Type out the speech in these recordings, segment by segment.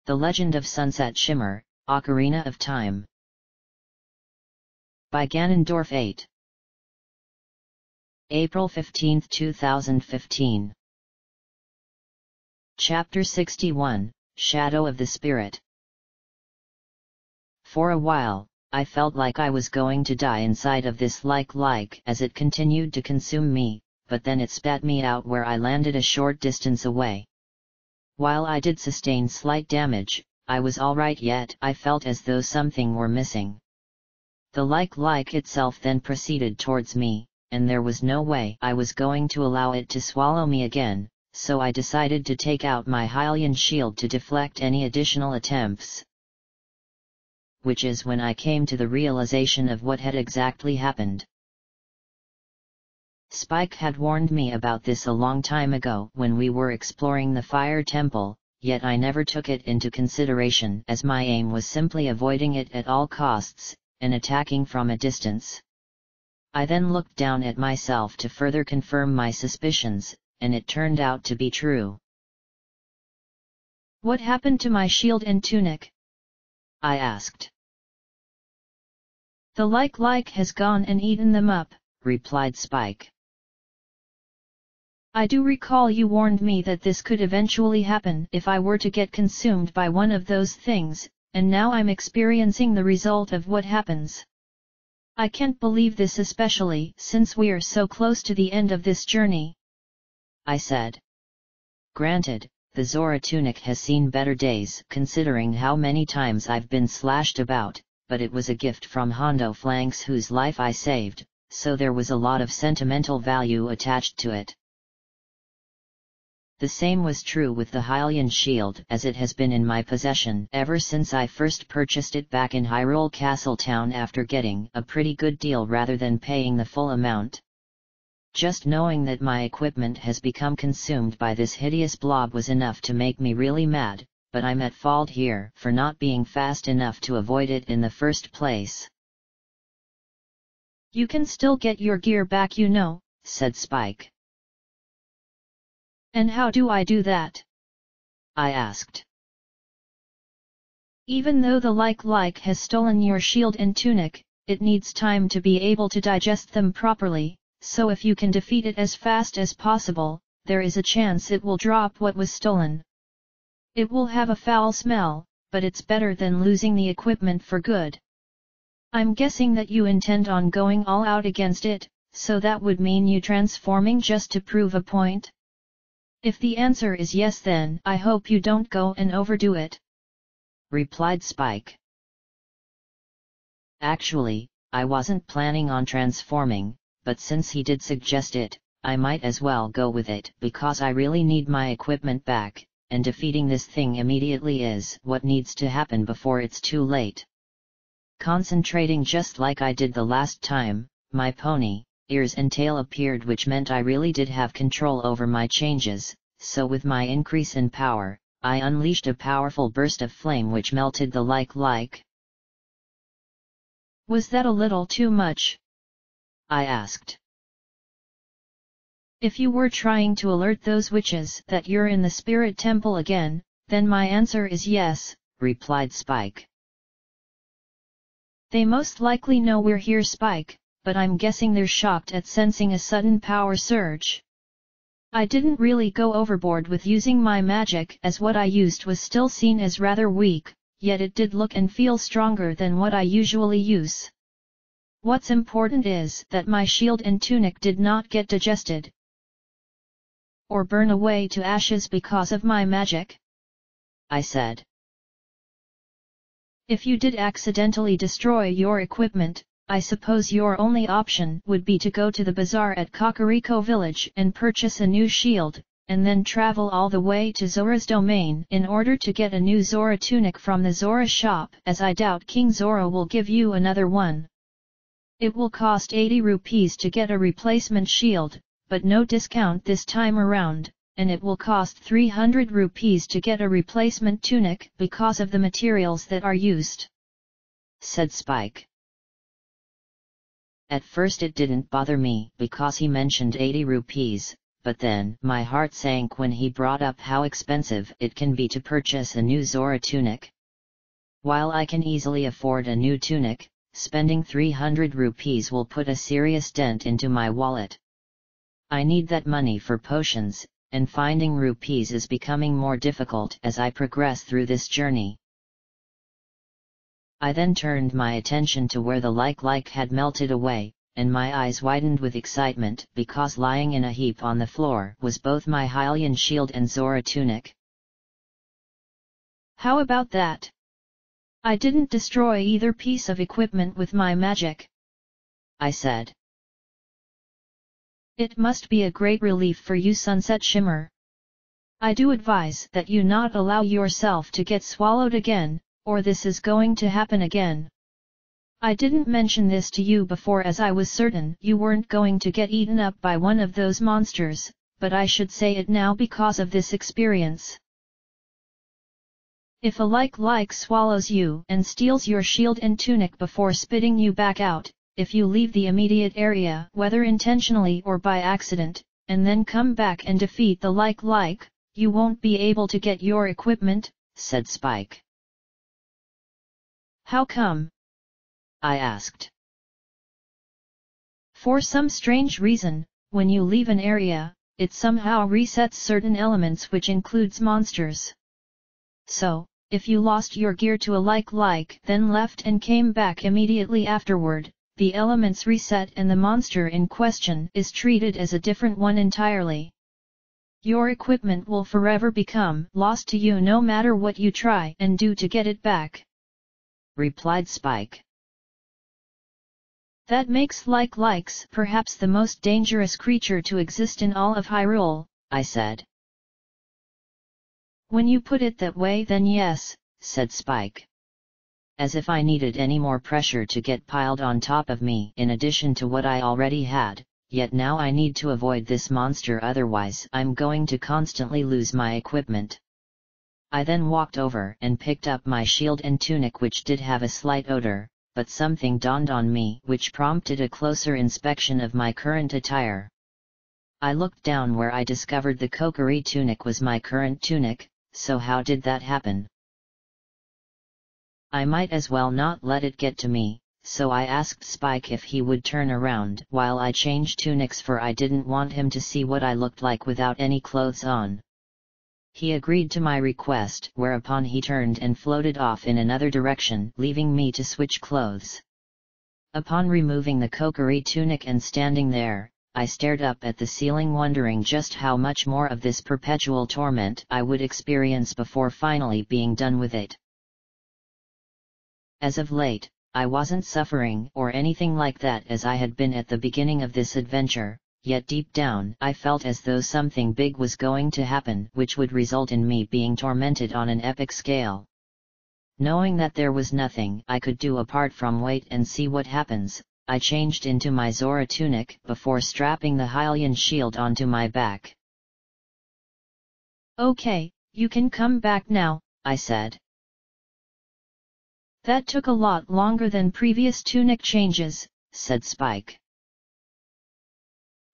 The Legend of Sunset Shimmer, Ocarina of Time. By Ganondorf 8. April 15, 2015. Chapter 61, Shadow of the Spirit. For a while, I felt like I was going to die inside of this like as it continued to consume me, but then it spat me out where I landed a short distance away. While I did sustain slight damage, I was alright, yet I felt as though something were missing. The like itself then proceeded towards me, and there was no way I was going to allow it to swallow me again, so I decided to take out my Hylian shield to deflect any additional attempts. Which is when I came to the realization of what had exactly happened. Spike had warned me about this a long time ago when we were exploring the Fire Temple, yet I never took it into consideration as my aim was simply avoiding it at all costs, and attacking from a distance. I then looked down at myself to further confirm my suspicions, and it turned out to be true. "What happened to my shield and tunic?" I asked. "The like has gone and eaten them up," replied Spike. "I do recall you warned me that this could eventually happen if I were to get consumed by one of those things, and now I'm experiencing the result of what happens. I can't believe this, especially since we're so close to the end of this journey," I said. Granted, the Zora tunic has seen better days considering how many times I've been slashed about, but it was a gift from Hondo Flanks whose life I saved, so there was a lot of sentimental value attached to it. The same was true with the Hylian shield, as it has been in my possession ever since I first purchased it back in Hyrule Castletown after getting a pretty good deal rather than paying the full amount. Just knowing that my equipment has become consumed by this hideous blob was enough to make me really mad, but I'm at fault here for not being fast enough to avoid it in the first place. "You can still get your gear back, you know," said Spike. "And how do I do that?" I asked. "Even though the like has stolen your shield and tunic, it needs time to be able to digest them properly, so if you can defeat it as fast as possible, there is a chance it will drop what was stolen. It will have a foul smell, but it's better than losing the equipment for good. I'm guessing that you intend on going all out against it, so that would mean you transforming just to prove a point? If the answer is yes, then I hope you don't go and overdo it," replied Spike. Actually, I wasn't planning on transforming, but since he did suggest it, I might as well go with it because I really need my equipment back, and defeating this thing immediately is what needs to happen before it's too late. Concentrating just like I did the last time, my pony, ears and tail appeared, which meant I really did have control over my changes, so with my increase in power, I unleashed a powerful burst of flame which melted the like. "Was that a little too much?" I asked. "If you were trying to alert those witches that you're in the Spirit Temple again, then my answer is yes," replied Spike. "They most likely know we're here, Spike, but I'm guessing they're shocked at sensing a sudden power surge. I didn't really go overboard with using my magic, as what I used was still seen as rather weak, yet it did look and feel stronger than what I usually use. What's important is that my shield and tunic did not get digested or burn away to ashes because of my magic," I said. "If you did accidentally destroy your equipment, I suppose your only option would be to go to the bazaar at Kakariko Village and purchase a new shield, and then travel all the way to Zora's domain in order to get a new Zora tunic from the Zora shop, as I doubt King Zora will give you another one. It will cost 80 rupees to get a replacement shield, but no discount this time around, and it will cost 300 rupees to get a replacement tunic because of the materials that are used," said Spike. At first it didn't bother me because he mentioned 80 rupees, but then my heart sank when he brought up how expensive it can be to purchase a new Zora tunic. While I can easily afford a new tunic, spending 300 rupees will put a serious dent into my wallet. I need that money for potions, and finding rupees is becoming more difficult as I progress through this journey. I then turned my attention to where the like had melted away, and my eyes widened with excitement because lying in a heap on the floor was both my Hylian shield and Zora tunic. How about that? I didn't destroy either piece of equipment with my magic, I said. It must be a great relief for you, Sunset Shimmer. I do advise that you not allow yourself to get swallowed again, or this is going to happen again. I didn't mention this to you before as I was certain you weren't going to get eaten up by one of those monsters, but I should say it now because of this experience. If a like swallows you and steals your shield and tunic before spitting you back out, if you leave the immediate area whether intentionally or by accident, and then come back and defeat the like, you won't be able to get your equipment, said Spike. How come? I asked. For some strange reason, when you leave an area, it somehow resets certain elements which includes monsters. So, if you lost your gear to a like then left and came back immediately afterward, the elements reset and the monster in question is treated as a different one entirely. Your equipment will forever become lost to you no matter what you try and do to get it back, replied Spike. That makes likes perhaps the most dangerous creature to exist in all of Hyrule, I said. When you put it that way then yes, said Spike. As if I needed any more pressure to get piled on top of me in addition to what I already had, yet now I need to avoid this monster otherwise I'm going to constantly lose my equipment. I then walked over and picked up my shield and tunic which did have a slight odor, but something dawned on me which prompted a closer inspection of my current attire. I looked down where I discovered the Kokiri tunic was my current tunic, so how did that happen? I might as well not let it get to me, so I asked Spike if he would turn around while I changed tunics for I didn't want him to see what I looked like without any clothes on. He agreed to my request, whereupon he turned and floated off in another direction, leaving me to switch clothes. Upon removing the Kokiri tunic and standing there, I stared up at the ceiling wondering just how much more of this perpetual torment I would experience before finally being done with it. As of late, I wasn't suffering or anything like that as I had been at the beginning of this adventure, yet deep down I felt as though something big was going to happen which would result in me being tormented on an epic scale. Knowing that there was nothing I could do apart from wait and see what happens, I changed into my Zora tunic before strapping the Hylian shield onto my back. Okay, you can come back now, I said. That took a lot longer than previous tunic changes, said Spike.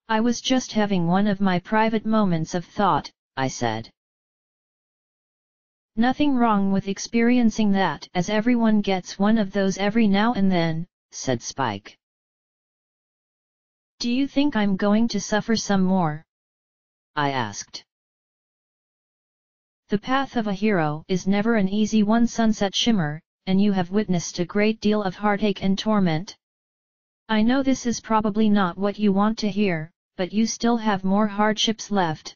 I was just having one of my private moments of thought, I said. Nothing wrong with experiencing that as everyone gets one of those every now and then, said Spike. Do you think I'm going to suffer some more? I asked. The path of a hero is never an easy one, Sunset Shimmer, and you have witnessed a great deal of heartache and torment. I know this is probably not what you want to hear, but you still have more hardships left.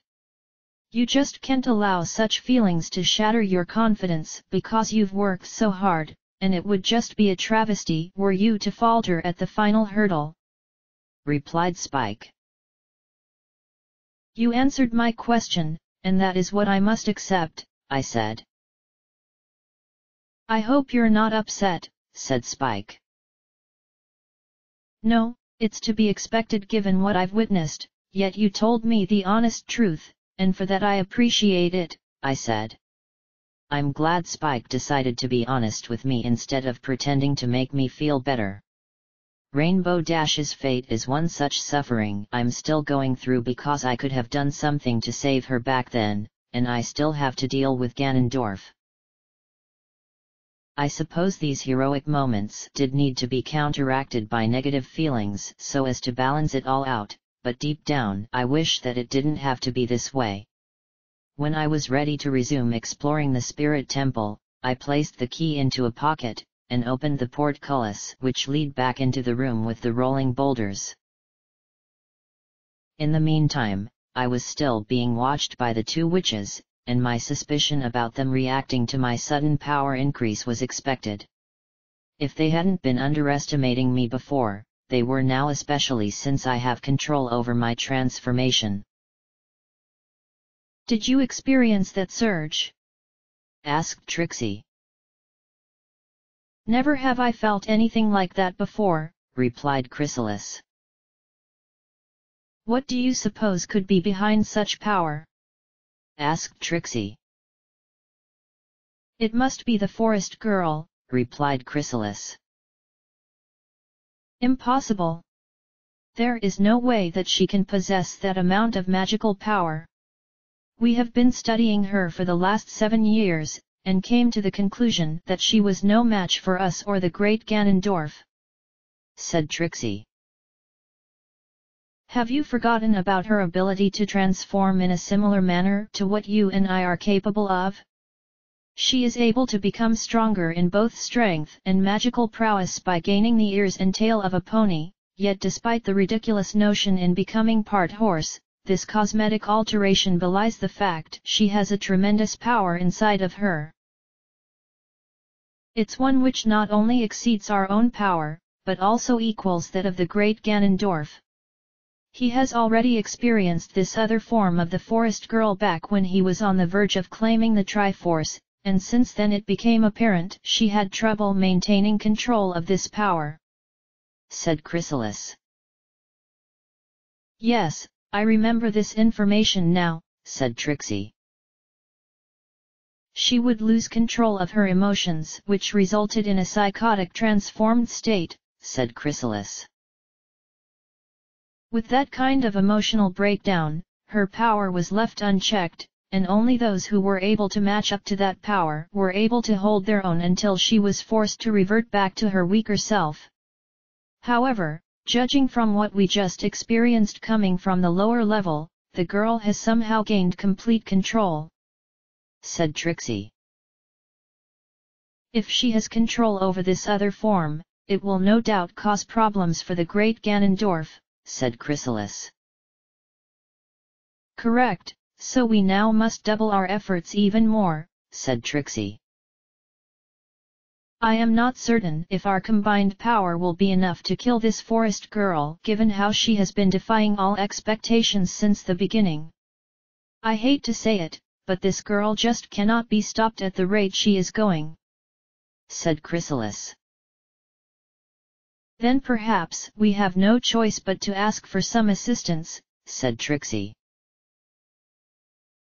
You just can't allow such feelings to shatter your confidence because you've worked so hard, and it would just be a travesty were you to falter at the final hurdle, replied Spike. You answered my question, and that is what I must accept, I said. I hope you're not upset, said Spike. No, it's to be expected given what I've witnessed, yet you told me the honest truth, and for that I appreciate it, I said. I'm glad Spike decided to be honest with me instead of pretending to make me feel better. Rainbow Dash's fate is one such suffering I'm still going through because I could have done something to save her back then, and I still have to deal with Ganondorf. I suppose these heroic moments did need to be counteracted by negative feelings so as to balance it all out, but deep down I wish that it didn't have to be this way. When I was ready to resume exploring the Spirit Temple, I placed the key into a pocket, and opened the portcullis which lead back into the room with the rolling boulders. In the meantime, I was still being watched by the two witches, and my suspicion about them reacting to my sudden power increase was expected. If they hadn't been underestimating me before, they were now, especially since I have control over my transformation. Did you experience that surge? Asked Trixie. Never have I felt anything like that before, replied Chrysalis. What do you suppose could be behind such power? Asked Trixie. It must be the forest girl, replied Chrysalis. Impossible. There is no way that she can possess that amount of magical power. We have been studying her for the last 7 years, and came to the conclusion that she was no match for us or the great Ganondorf, said Trixie. Have you forgotten about her ability to transform in a similar manner to what you and I are capable of? She is able to become stronger in both strength and magical prowess by gaining the ears and tail of a pony, yet despite the ridiculous notion in becoming part horse, this cosmetic alteration belies the fact she has a tremendous power inside of her. It's one which not only exceeds our own power, but also equals that of the great Ganondorf. He has already experienced this other form of the forest girl back when he was on the verge of claiming the Triforce, and since then it became apparent she had trouble maintaining control of this power, said Chrysalis. Yes, I remember this information now, said Trixie. She would lose control of her emotions, which resulted in a psychotic transformed state, said Chrysalis. With that kind of emotional breakdown, her power was left unchecked, and only those who were able to match up to that power were able to hold their own until she was forced to revert back to her weaker self. However, judging from what we just experienced coming from the lower level, the girl has somehow gained complete control, said Trixie. If she has control over this other form, it will no doubt cause problems for the great Ganondorf, said Chrysalis. Correct, so we now must double our efforts even more, said Trixie. I am not certain if our combined power will be enough to kill this forest girl given how she has been defying all expectations since the beginning. I hate to say it, but this girl just cannot be stopped at the rate she is going, said Chrysalis. Then perhaps we have no choice but to ask for some assistance, said Trixie.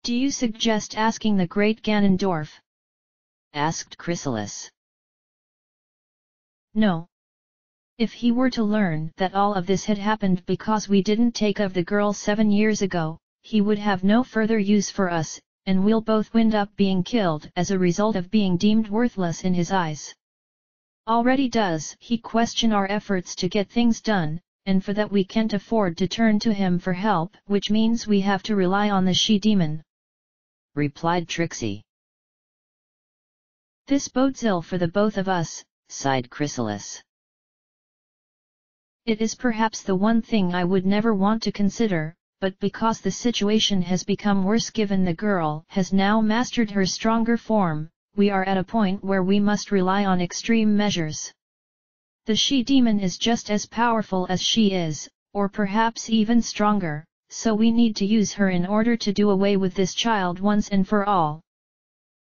Do you suggest asking the great Ganondorf? Asked Chrysalis. No. If he were to learn that all of this had happened because we didn't take of the girl 7 years ago, he would have no further use for us, and we'll both wind up being killed as a result of being deemed worthless in his eyes. Already does he question our efforts to get things done, and for that we can't afford to turn to him for help, which means we have to rely on the she-demon, replied Trixie. This bodes ill for the both of us, sighed Chrysalis. It is perhaps the one thing I would never want to consider, but because the situation has become worse given the girl has now mastered her stronger form, we are at a point where we must rely on extreme measures. The she-demon is just as powerful as she is, or perhaps even stronger, so we need to use her in order to do away with this child once and for all.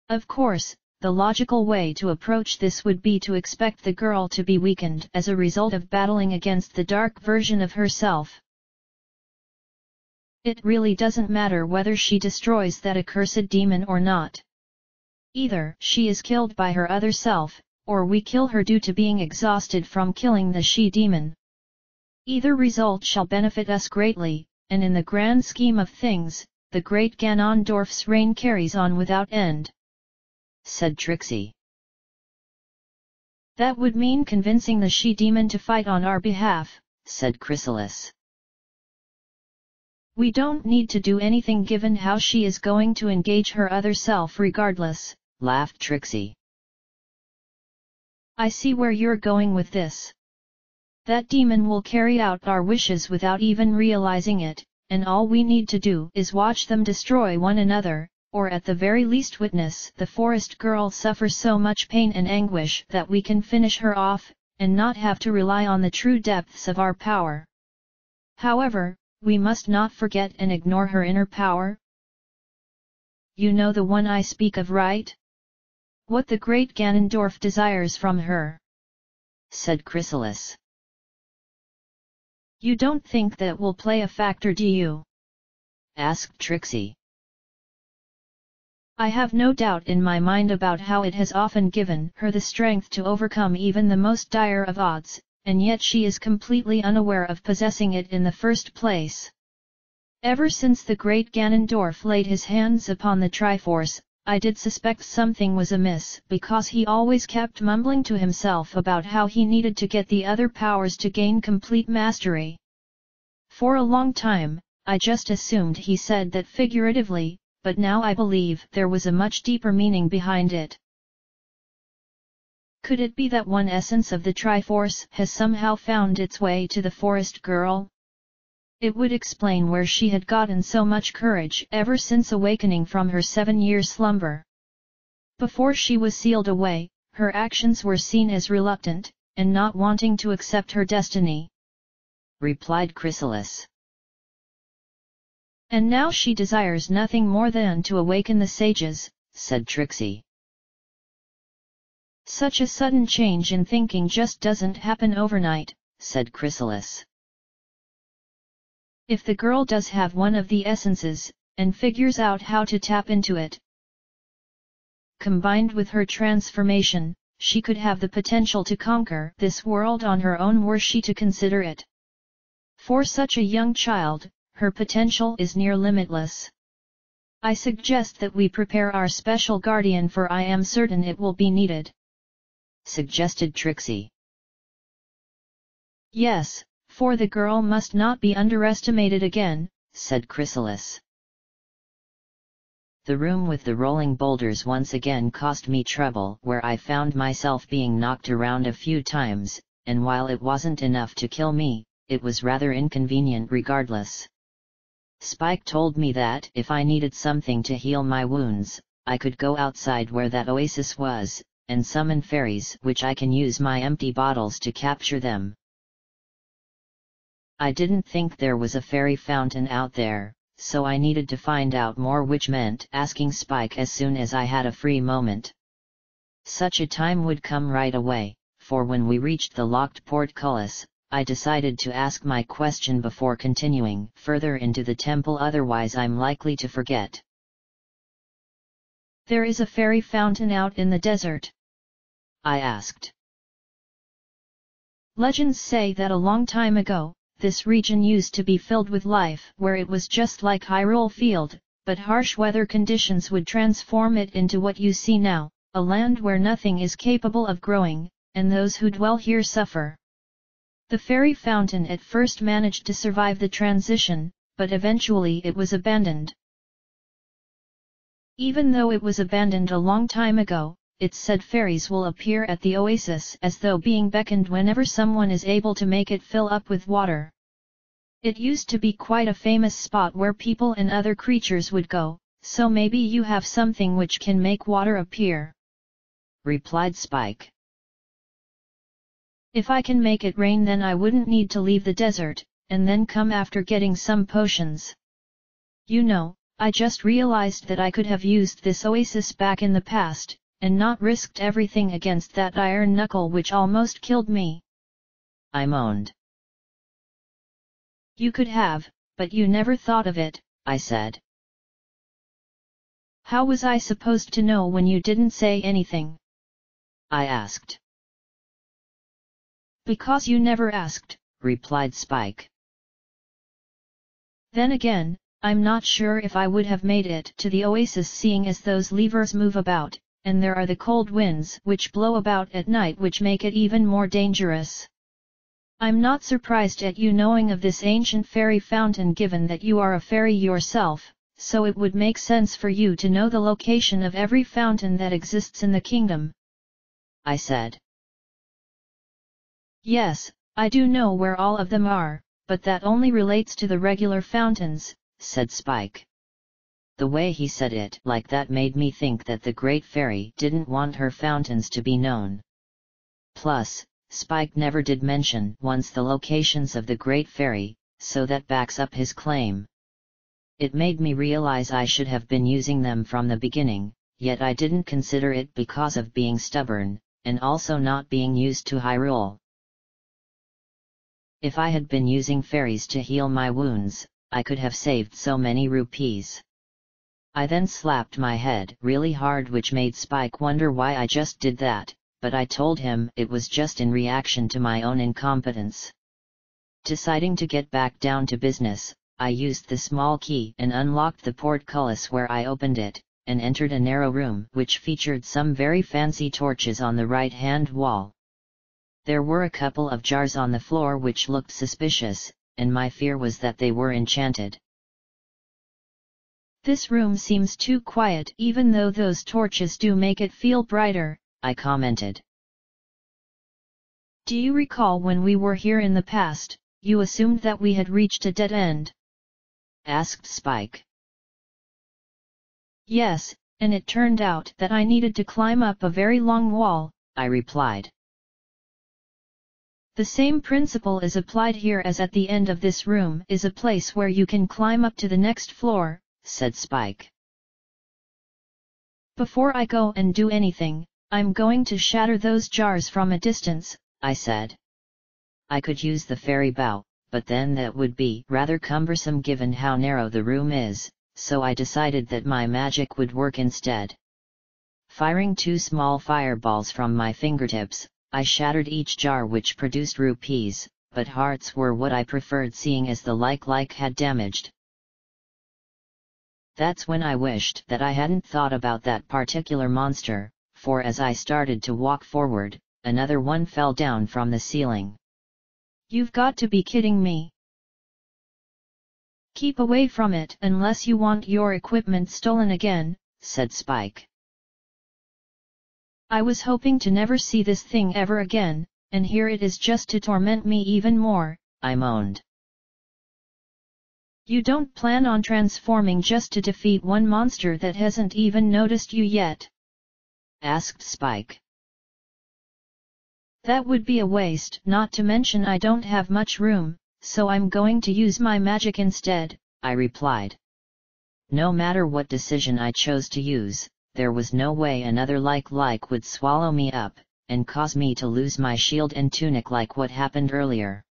Of course, the logical way to approach this would be to expect the girl to be weakened as a result of battling against the dark version of herself. It really doesn't matter whether she destroys that accursed demon or not. Either she is killed by her other self, or we kill her due to being exhausted from killing the she-demon. Either result shall benefit us greatly, and in the grand scheme of things, the great Ganondorf's reign carries on without end," said Trixie. "That would mean convincing the she-demon to fight on our behalf," said Chrysalis. "We don't need to do anything given how she is going to engage her other self regardless," laughed Trixie. "I see where you're going with this. That demon will carry out our wishes without even realizing it, and all we need to do is watch them destroy one another, or at the very least witness the forest girl suffer so much pain and anguish that we can finish her off, and not have to rely on the true depths of our power. However, we must not forget and ignore her inner power. You know the one I speak of, right? What the great Ganondorf desires from her," said Chrysalis. "You don't think that will play a factor, do you?" asked Trixie. "I have no doubt in my mind about how it has often given her the strength to overcome even the most dire of odds, and yet she is completely unaware of possessing it in the first place. Ever since the great Ganondorf laid his hands upon the Triforce, I did suspect something was amiss because he always kept mumbling to himself about how he needed to get the other powers to gain complete mastery. For a long time, I just assumed he said that figuratively, but now I believe there was a much deeper meaning behind it. Could it be that one essence of the Triforce has somehow found its way to the forest girl? It would explain where she had gotten so much courage ever since awakening from her 7-year slumber. Before she was sealed away, her actions were seen as reluctant, and not wanting to accept her destiny," replied Chrysalis. "And now she desires nothing more than to awaken the sages," said Trixie. "Such a sudden change in thinking just doesn't happen overnight," said Chrysalis. "If the girl does have one of the essences, and figures out how to tap into it, combined with her transformation, she could have the potential to conquer this world on her own were she to consider it. For such a young child, her potential is near limitless. I suggest that we prepare our special guardian, for I am certain it will be needed," suggested Trixie. "Yes, for the girl must not be underestimated again," said Chrysalis. The room with the rolling boulders once again caused me trouble, where I found myself being knocked around a few times, and while it wasn't enough to kill me, it was rather inconvenient regardless. Spike told me that if I needed something to heal my wounds, I could go outside where that oasis was, and summon fairies, which I can use my empty bottles to capture them. I didn't think there was a fairy fountain out there, so I needed to find out more, which meant asking Spike as soon as I had a free moment. Such a time would come right away, for when we reached the locked portcullis, I decided to ask my question before continuing further into the temple, otherwise I'm likely to forget. "There is a fairy fountain out in the desert?" I asked. "Legends say that a long time ago, this region used to be filled with life, where it was just like Hyrule Field, but harsh weather conditions would transform it into what you see now, a land where nothing is capable of growing, and those who dwell here suffer. The fairy fountain at first managed to survive the transition, but eventually it was abandoned. Even though it was abandoned a long time ago, it's said fairies will appear at the oasis as though being beckoned whenever someone is able to make it fill up with water. It used to be quite a famous spot where people and other creatures would go, so maybe you have something which can make water appear," replied Spike. "If I can make it rain, then I wouldn't need to leave the desert, and then come after getting some potions. You know, I just realized that I could have used this oasis back in the past, and not risked everything against that iron knuckle which almost killed me," I moaned. "You could have, but you never thought of it," I said. "How was I supposed to know when you didn't say anything?" I asked. "Because you never asked," replied Spike. Then again, I'm not sure if I would have made it to the oasis, seeing as those levers move about, and there are the cold winds which blow about at night which make it even more dangerous. I'm not surprised at you knowing of this ancient fairy fountain, given that you are a fairy yourself, so it would make sense for you to know the location of every fountain that exists in the kingdom, I said. Yes, I do know where all of them are, but that only relates to the regular fountains, said Spike. The way he said it like that made me think that the Great Fairy didn't want her fountains to be known. Plus, Spike never did mention once the locations of the Great Fairy, so that backs up his claim. It made me realize I should have been using them from the beginning, yet I didn't consider it because of being stubborn, and also not being used to Hyrule. If I had been using fairies to heal my wounds, I could have saved so many rupees. I then slapped my head really hard, which made Spike wonder why I just did that, but I told him it was just in reaction to my own incompetence. Deciding to get back down to business, I used the small key and unlocked the portcullis, where I opened it, and entered a narrow room which featured some very fancy torches on the right-hand wall. There were a couple of jars on the floor which looked suspicious, and my fear was that they were enchanted. This room seems too quiet, even though those torches do make it feel brighter, I commented. Do you recall when we were here in the past, you assumed that we had reached a dead end? Asked Spike. Yes, and it turned out that I needed to climb up a very long wall, I replied. The same principle is applied here, as at the end of this room is a place where you can climb up to the next floor, said Spike. Before I go and do anything, I'm going to shatter those jars from a distance, I said. I could use the fairy bow, but then that would be rather cumbersome given how narrow the room is, so I decided that my magic would work instead. Firing 2 small fireballs from my fingertips, I shattered each jar, which produced rupees, but hearts were what I preferred, seeing as the like had damaged. That's when I wished that I hadn't thought about that particular monster, for as I started to walk forward, another one fell down from the ceiling. You've got to be kidding me. Keep away from it unless you want your equipment stolen again, said Spike. I was hoping to never see this thing ever again, and here it is just to torment me even more, I moaned. You don't plan on transforming just to defeat one monster that hasn't even noticed you yet? Asked Spike. That would be a waste, not to mention I don't have much room, so I'm going to use my magic instead, I replied. No matter what decision I chose to use, there was no way another like would swallow me up, and cause me to lose my shield and tunic like what happened earlier.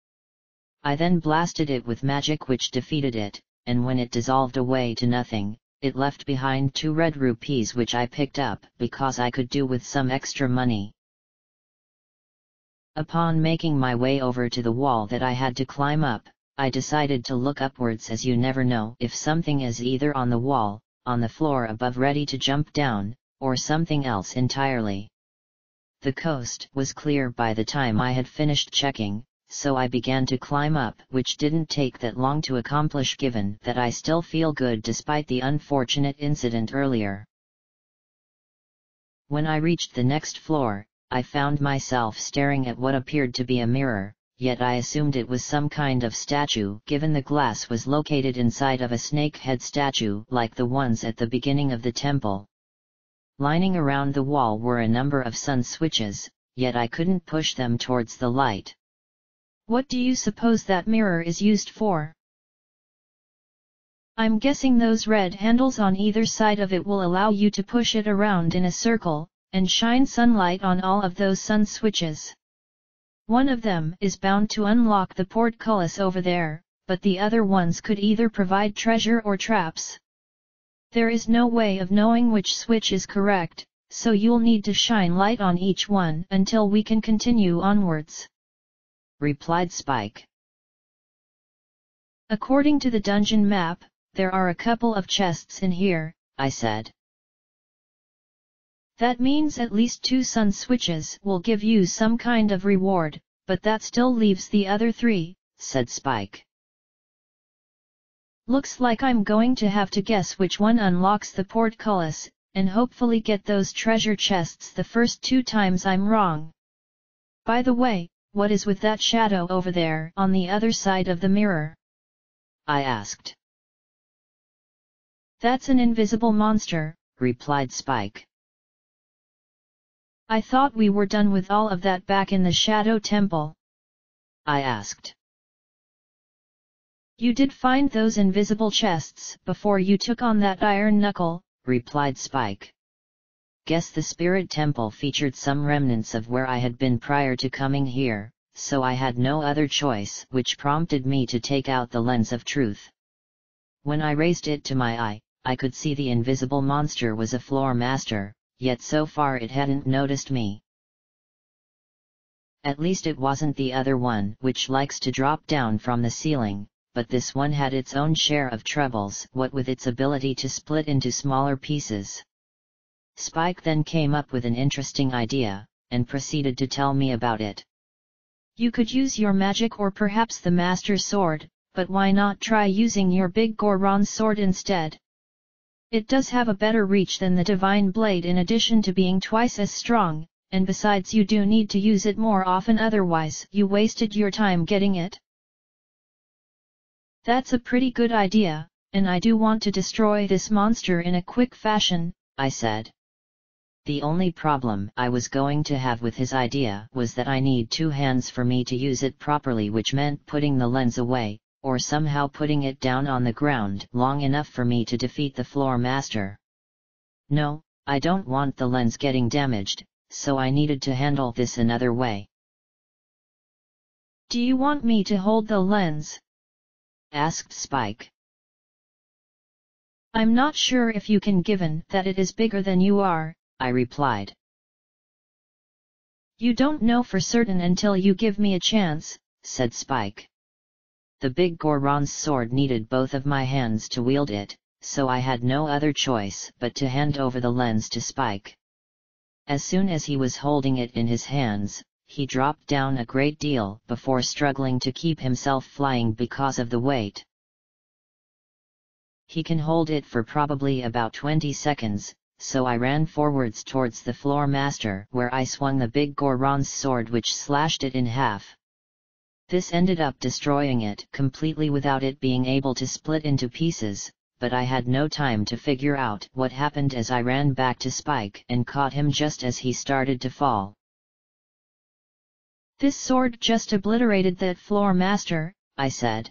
I then blasted it with magic, which defeated it, and when it dissolved away to nothing, it left behind 2 red rupees, which I picked up because I could do with some extra money. Upon making my way over to the wall that I had to climb up, I decided to look upwards, as you never know if something is either on the wall, on the floor above ready to jump down, or something else entirely. The coast was clear by the time I had finished checking, so I began to climb up, which didn't take that long to accomplish given that I still feel good despite the unfortunate incident earlier. When I reached the next floor, I found myself staring at what appeared to be a mirror, yet I assumed it was some kind of statue given the glass was located inside of a snake head statue like the ones at the beginning of the temple. Lining around the wall were a number of sun switches, yet I couldn't push them towards the light. What do you suppose that mirror is used for? I'm guessing those red handles on either side of it will allow you to push it around in a circle, and shine sunlight on all of those sun switches. One of them is bound to unlock the portcullis over there, but the other ones could either provide treasure or traps. There is no way of knowing which switch is correct, so you'll need to shine light on each one until we can continue onwards, replied Spike. According to the dungeon map, there are a couple of chests in here, I said. That means at least 2 sun switches will give you some kind of reward, but that still leaves the other 3, said Spike. Looks like I'm going to have to guess which one unlocks the portcullis, and hopefully get those treasure chests the first 2 times I'm wrong. By the way, what is with that shadow over there on the other side of the mirror? I asked. That's an invisible monster, replied Spike. I thought we were done with all of that back in the Shadow Temple. I asked. You did find those invisible chests before you took on that iron knuckle, replied Spike. Guess the Spirit Temple featured some remnants of where I had been prior to coming here, so I had no other choice, which prompted me to take out the lens of truth. When I raised it to my eye, I could see the invisible monster was a floor master, yet so far it hadn't noticed me. At least it wasn't the other one, which likes to drop down from the ceiling, but this one had its own share of troubles, what with its ability to split into smaller pieces. Spike then came up with an interesting idea, and proceeded to tell me about it. You could use your magic or perhaps the Master Sword, but why not try using your big Goron sword instead? It does have a better reach than the Divine Blade in addition to being twice as strong, and besides you do need to use it more often, otherwise you wasted your time getting it. That's a pretty good idea, and I do want to destroy this monster in a quick fashion, I said. The only problem I was going to have with his idea was that I need 2 hands for me to use it properly, which meant putting the lens away, or somehow putting it down on the ground long enough for me to defeat the floor master. No, I don't want the lens getting damaged, so I needed to handle this another way. Do you want me to hold the lens? Asked Spike. I'm not sure if you can, given that it is bigger than you are, I replied. You don't know for certain until you give me a chance, said Spike. The big Goron's sword needed both of my hands to wield it, so I had no other choice but to hand over the lens to Spike. As soon as he was holding it in his hands, he dropped down a great deal before struggling to keep himself flying because of the weight. He can hold it for probably about 20 seconds, so I ran forwards towards the floor master, where I swung the big Goron's sword, which slashed it in half. This ended up destroying it completely without it being able to split into pieces, but I had no time to figure out what happened as I ran back to Spike and caught him just as he started to fall. This sword just obliterated that floor master, I said.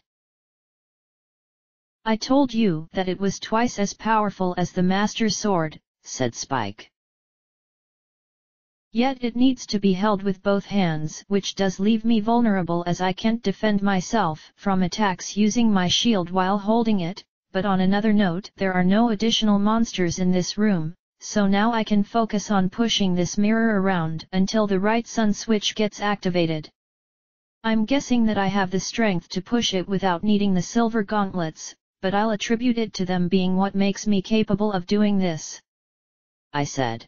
I told you that it was twice as powerful as the Master Sword, said Spike. Yet it needs to be held with both hands, which does leave me vulnerable as I can't defend myself from attacks using my shield while holding it, but on another note, there are no additional monsters in this room, so now I can focus on pushing this mirror around until the right sun switch gets activated. I'm guessing that I have the strength to push it without needing the silver gauntlets, but I'll attribute it to them being what makes me capable of doing this, I said.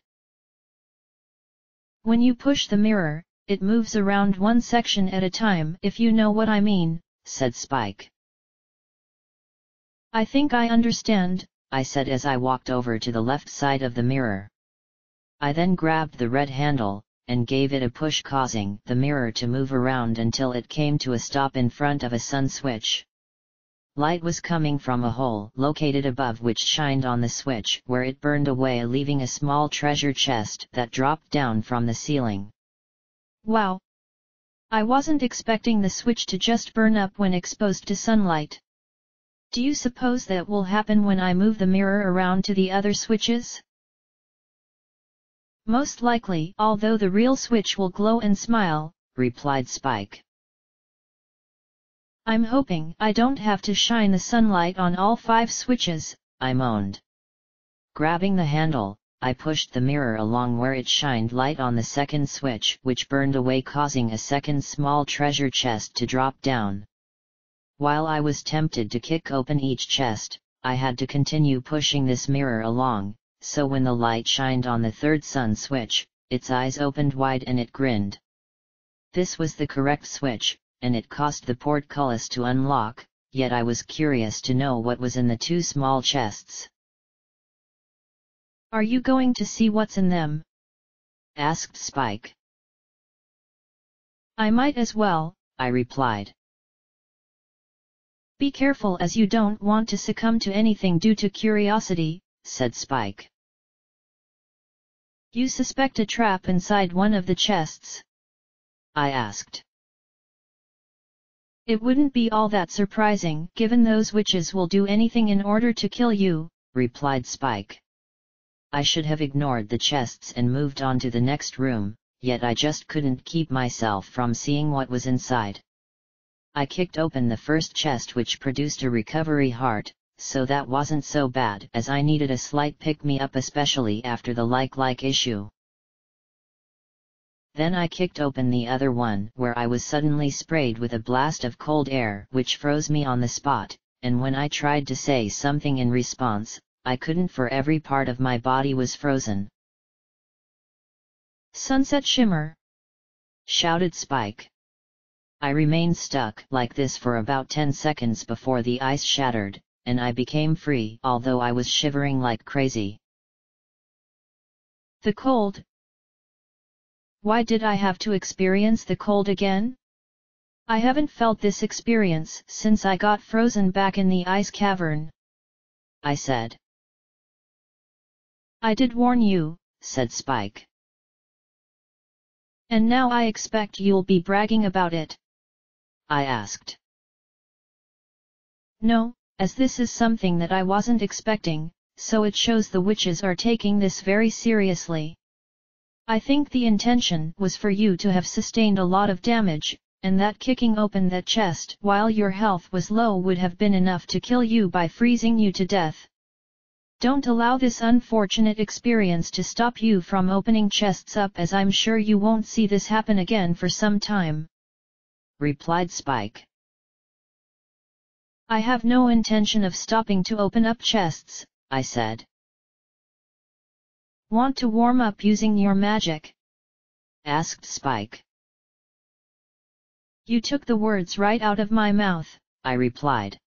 When you push the mirror, it moves around one section at a time, if you know what I mean, said Spike. I think I understand, I said as I walked over to the left side of the mirror. I then grabbed the red handle, and gave it a push, causing the mirror to move around until it came to a stop in front of a sun switch. Light was coming from a hole located above, which shined on the switch, where it burned away, leaving a small treasure chest that dropped down from the ceiling. Wow! I wasn't expecting the switch to just burn up when exposed to sunlight. Do you suppose that will happen when I move the mirror around to the other switches? Most likely, although the real switch will glow and smile, replied Spike. I'm hoping I don't have to shine the sunlight on all 5 switches, I moaned. Grabbing the handle, I pushed the mirror along where it shined light on the second switch, which burned away, causing a second small treasure chest to drop down. While I was tempted to kick open each chest, I had to continue pushing this mirror along, so when the light shined on the third sun switch, its eyes opened wide and it grinned. This was the correct switch, and it cost the portcullis to unlock, yet I was curious to know what was in the two small chests. "Are you going to see what's in them?" asked Spike. "I might as well," I replied. "Be careful as you don't want to succumb to anything due to curiosity," said Spike. "You suspect a trap inside one of the chests?" I asked. "It wouldn't be all that surprising, given those witches will do anything in order to kill you," replied Spike. I should have ignored the chests and moved on to the next room, yet I just couldn't keep myself from seeing what was inside. I kicked open the first chest, which produced a recovery heart, so that wasn't so bad, as I needed a slight pick-me-up especially after the like issue. Then I kicked open the other one, where I was suddenly sprayed with a blast of cold air which froze me on the spot, and when I tried to say something in response, I couldn't, for every part of my body was frozen. "Sunset shimmer!" shouted Spike. I remained stuck like this for about 10 seconds before the ice shattered, and I became free, although I was shivering like crazy. "The cold? Why did I have to experience the cold again? I haven't felt this experience since I got frozen back in the ice cavern," I said. "I did warn you," said Spike. "And now I expect you'll be bragging about it?" I asked. "No, as this is something that I wasn't expecting, so it shows the witches are taking this very seriously. I think the intention was for you to have sustained a lot of damage, and that kicking open that chest while your health was low would have been enough to kill you by freezing you to death. Don't allow this unfortunate experience to stop you from opening chests up, as I'm sure you won't see this happen again for some time," replied Spike. "I have no intention of stopping to open up chests," I said. "Want to warm up using your magic?" asked Spike. "You took the words right out of my mouth," I replied.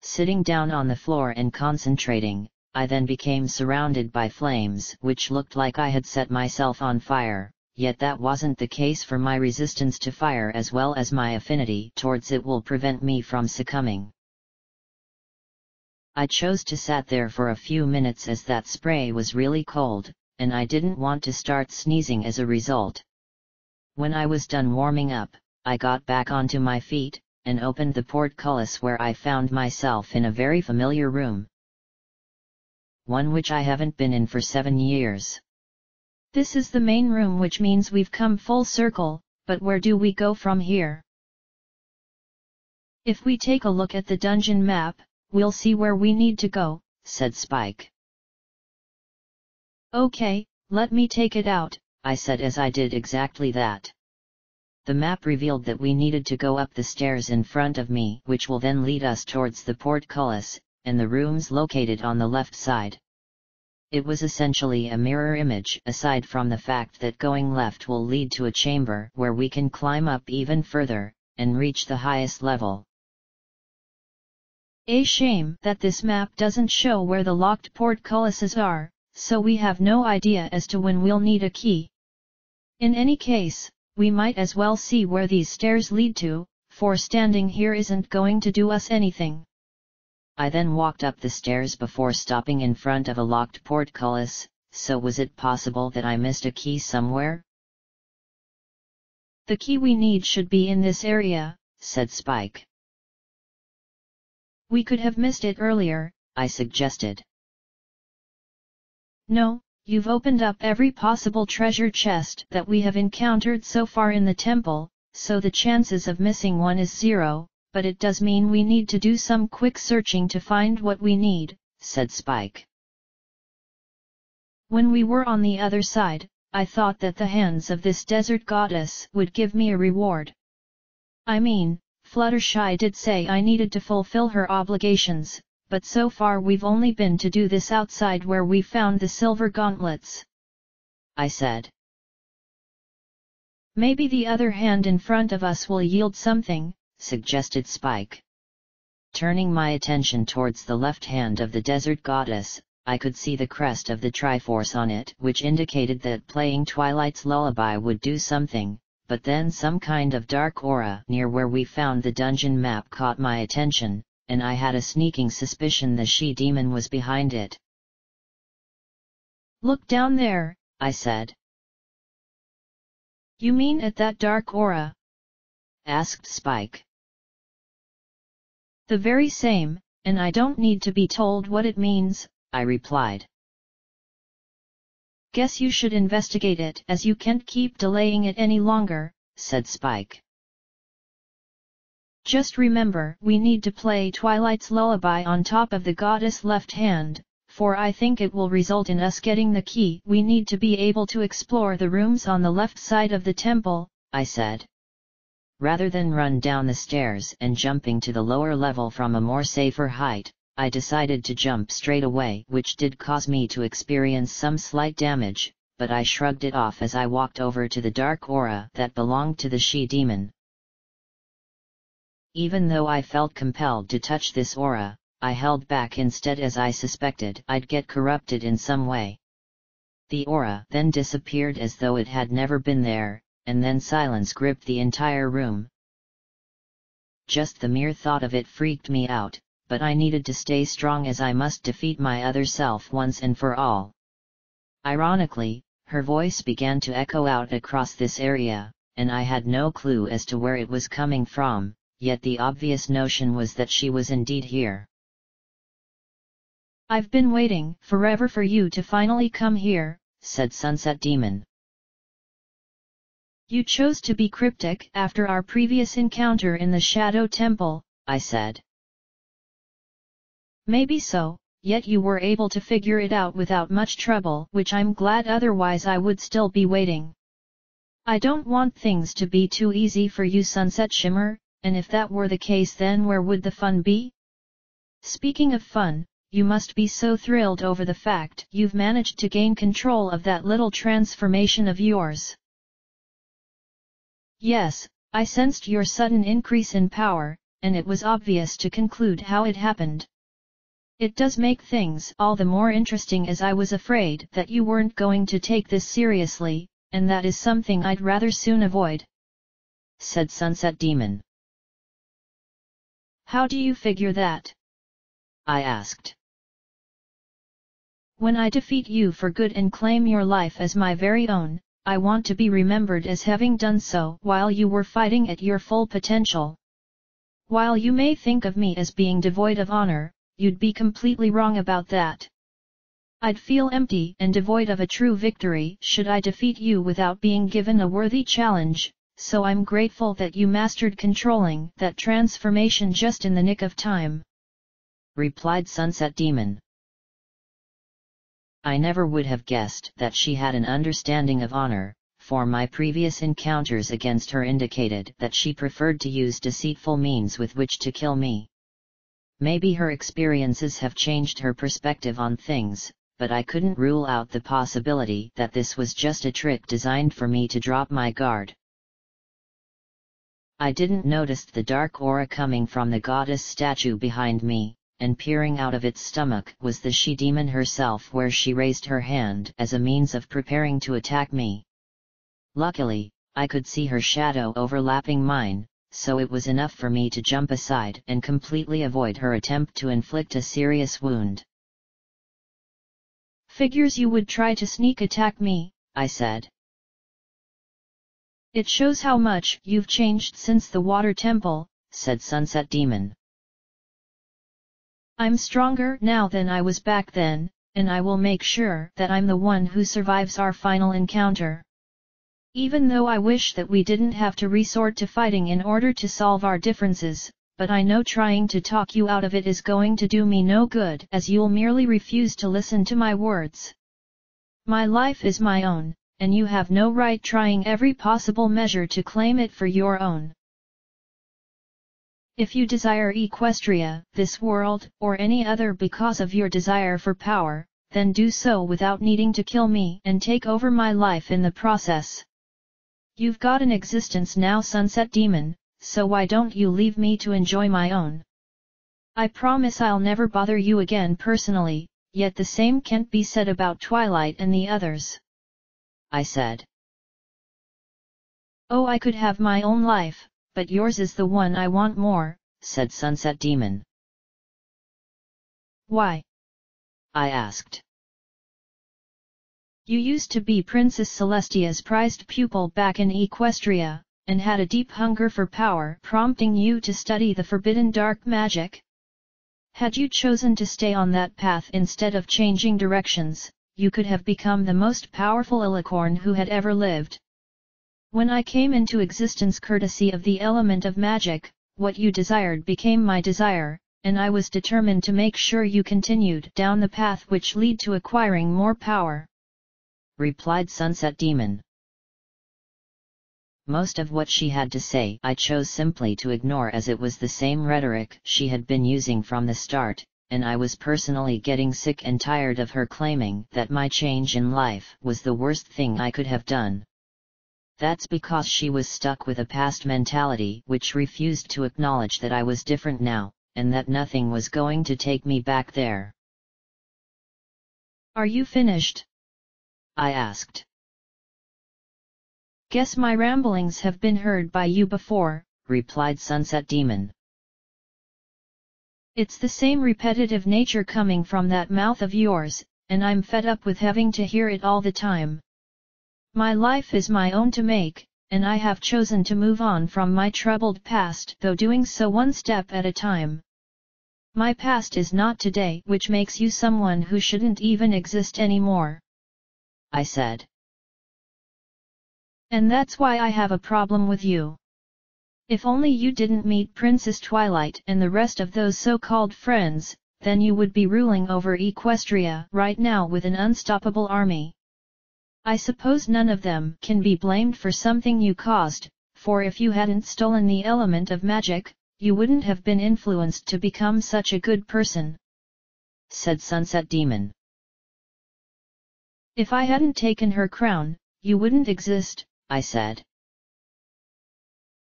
Sitting down on the floor and concentrating, I then became surrounded by flames which looked like I had set myself on fire, yet that wasn't the case, for my resistance to fire as well as my affinity towards it will prevent me from succumbing. I chose to sat there for a few minutes as that spray was really cold, and I didn't want to start sneezing as a result. When I was done warming up, I got back onto my feet, and opened the portcullis, where I found myself in a very familiar room. One which I haven't been in for 7 years. "This is the main room, which means we've come full circle, but where do we go from here?" "If we take a look at the dungeon map, we'll see where we need to go," said Spike. "Okay, let me take it out," I said as I did exactly that. The map revealed that we needed to go up the stairs in front of me, which will then lead us towards the portcullis, and the rooms located on the left side. It was essentially a mirror image, aside from the fact that going left will lead to a chamber where we can climb up even further, and reach the highest level. A shame that this map doesn't show where the locked portcullises are, so we have no idea as to when we'll need a key. In any case, we might as well see where these stairs lead to, for standing here isn't going to do us anything." I then walked up the stairs before stopping in front of a locked portcullis. So was it possible that I missed a key somewhere? "The key we need should be in this area," said Spike. "We could have missed it earlier," I suggested. "No, you've opened up every possible treasure chest that we have encountered so far in the temple, so the chances of missing one is 0, but it does mean we need to do some quick searching to find what we need," said Spike. "When we were on the other side, I thought that the hands of this desert goddess would give me a reward. I mean, Fluttershy did say I needed to fulfill her obligations, but so far we've only been to do this outside where we found the silver gauntlets," I said. "Maybe the other hand in front of us will yield something," suggested Spike. Turning my attention towards the left hand of the desert goddess, I could see the crest of the Triforce on it, which indicated that playing Twilight's Lullaby would do something, but then some kind of dark aura near where we found the dungeon map caught my attention, and I had a sneaking suspicion the she-demon was behind it. "Look down there," I said. "You mean at that dark aura?" asked Spike. "The very same, and I don't need to be told what it means," I replied. "Guess you should investigate it as you can't keep delaying it any longer," said Spike. "Just remember we need to play Twilight's Lullaby on top of the goddess left hand, for I think it will result in us getting the key we need to be able to explore the rooms on the left side of the temple," I said. Rather than run down the stairs and jumping to the lower level from a more safer height, I decided to jump straight away, which did cause me to experience some slight damage, but I shrugged it off as I walked over to the dark aura that belonged to the she-demon. Even though I felt compelled to touch this aura, I held back instead as I suspected I'd get corrupted in some way. The aura then disappeared as though it had never been there, and then silence gripped the entire room. Just the mere thought of it freaked me out, but I needed to stay strong as I must defeat my other self once and for all. Ironically, her voice began to echo out across this area, and I had no clue as to where it was coming from, yet the obvious notion was that she was indeed here. "I've been waiting forever for you to finally come here," said Sunset Demon. "You chose to be cryptic after our previous encounter in the Shadow Temple," I said. "Maybe so, yet you were able to figure it out without much trouble, which I'm glad, otherwise I would still be waiting. I don't want things to be too easy for you, Sunset Shimmer, and if that were the case, then where would the fun be? Speaking of fun, you must be so thrilled over the fact you've managed to gain control of that little transformation of yours." "Yes, I sensed your sudden increase in power, and it was obvious to conclude how it happened. It does make things all the more interesting, as I was afraid that you weren't going to take this seriously, and that is something I'd rather soon avoid," said Sunset Demon. "How do you figure that?" I asked. "When I defeat you for good and claim your life as my very own, I want to be remembered as having done so while you were fighting at your full potential. While you may think of me as being devoid of honor, you'd be completely wrong about that. I'd feel empty and devoid of a true victory should I defeat you without being given a worthy challenge, so I'm grateful that you mastered controlling that transformation just in the nick of time," replied Sunset Demon. I never would have guessed that she had an understanding of honor, for my previous encounters against her indicated that she preferred to use deceitful means with which to kill me. Maybe her experiences have changed her perspective on things, but I couldn't rule out the possibility that this was just a trick designed for me to drop my guard. I didn't notice the dark aura coming from the goddess statue behind me, and peering out of its stomach was the she-demon herself, where she raised her hand as a means of preparing to attack me. Luckily, I could see her shadow overlapping mine, so it was enough for me to jump aside and completely avoid her attempt to inflict a serious wound. "Figures you would try to sneak attack me," I said. "It shows how much you've changed since the Water Temple," said Sunset Demon. "I'm stronger now than I was back then, and I will make sure that I'm the one who survives our final encounter. Even though I wish that we didn't have to resort to fighting in order to solve our differences, but I know trying to talk you out of it is going to do me no good, as you'll merely refuse to listen to my words. My life is my own, and you have no right trying every possible measure to claim it for your own." If you desire Equestria, this world, or any other because of your desire for power, then do so without needing to kill me and take over my life in the process. You've got an existence now, Sunset Demon, so why don't you leave me to enjoy my own? I promise I'll never bother you again personally, yet the same can't be said about Twilight and the others. I said. Oh, I could have my own life, but yours is the one I want more, said Sunset Demon. Why? I asked. You used to be Princess Celestia's prized pupil back in Equestria, and had a deep hunger for power prompting you to study the forbidden dark magic. Had you chosen to stay on that path instead of changing directions, you could have become the most powerful Alicorn who had ever lived. When I came into existence courtesy of the element of magic, what you desired became my desire, and I was determined to make sure you continued down the path which lead to acquiring more power, replied Sunset Demon. Most of what she had to say I chose simply to ignore, as it was the same rhetoric she had been using from the start, and I was personally getting sick and tired of her claiming that my change in life was the worst thing I could have done. That's because she was stuck with a past mentality which refused to acknowledge that I was different now, and that nothing was going to take me back there. Are you finished? I asked. Guess my ramblings have been heard by you before, replied Sunset Demon. It's the same repetitive nature coming from that mouth of yours, and I'm fed up with having to hear it all the time. My life is my own to make, and I have chosen to move on from my troubled past, though doing so one step at a time. My past is not today, which makes you someone who shouldn't even exist anymore, I said. And that's why I have a problem with you. If only you didn't meet Princess Twilight and the rest of those so-called friends, then you would be ruling over Equestria right now with an unstoppable army. I suppose none of them can be blamed for something you caused, for if you hadn't stolen the element of magic, you wouldn't have been influenced to become such a good person, said Sunset Demon. If I hadn't taken her crown, you wouldn't exist, I said.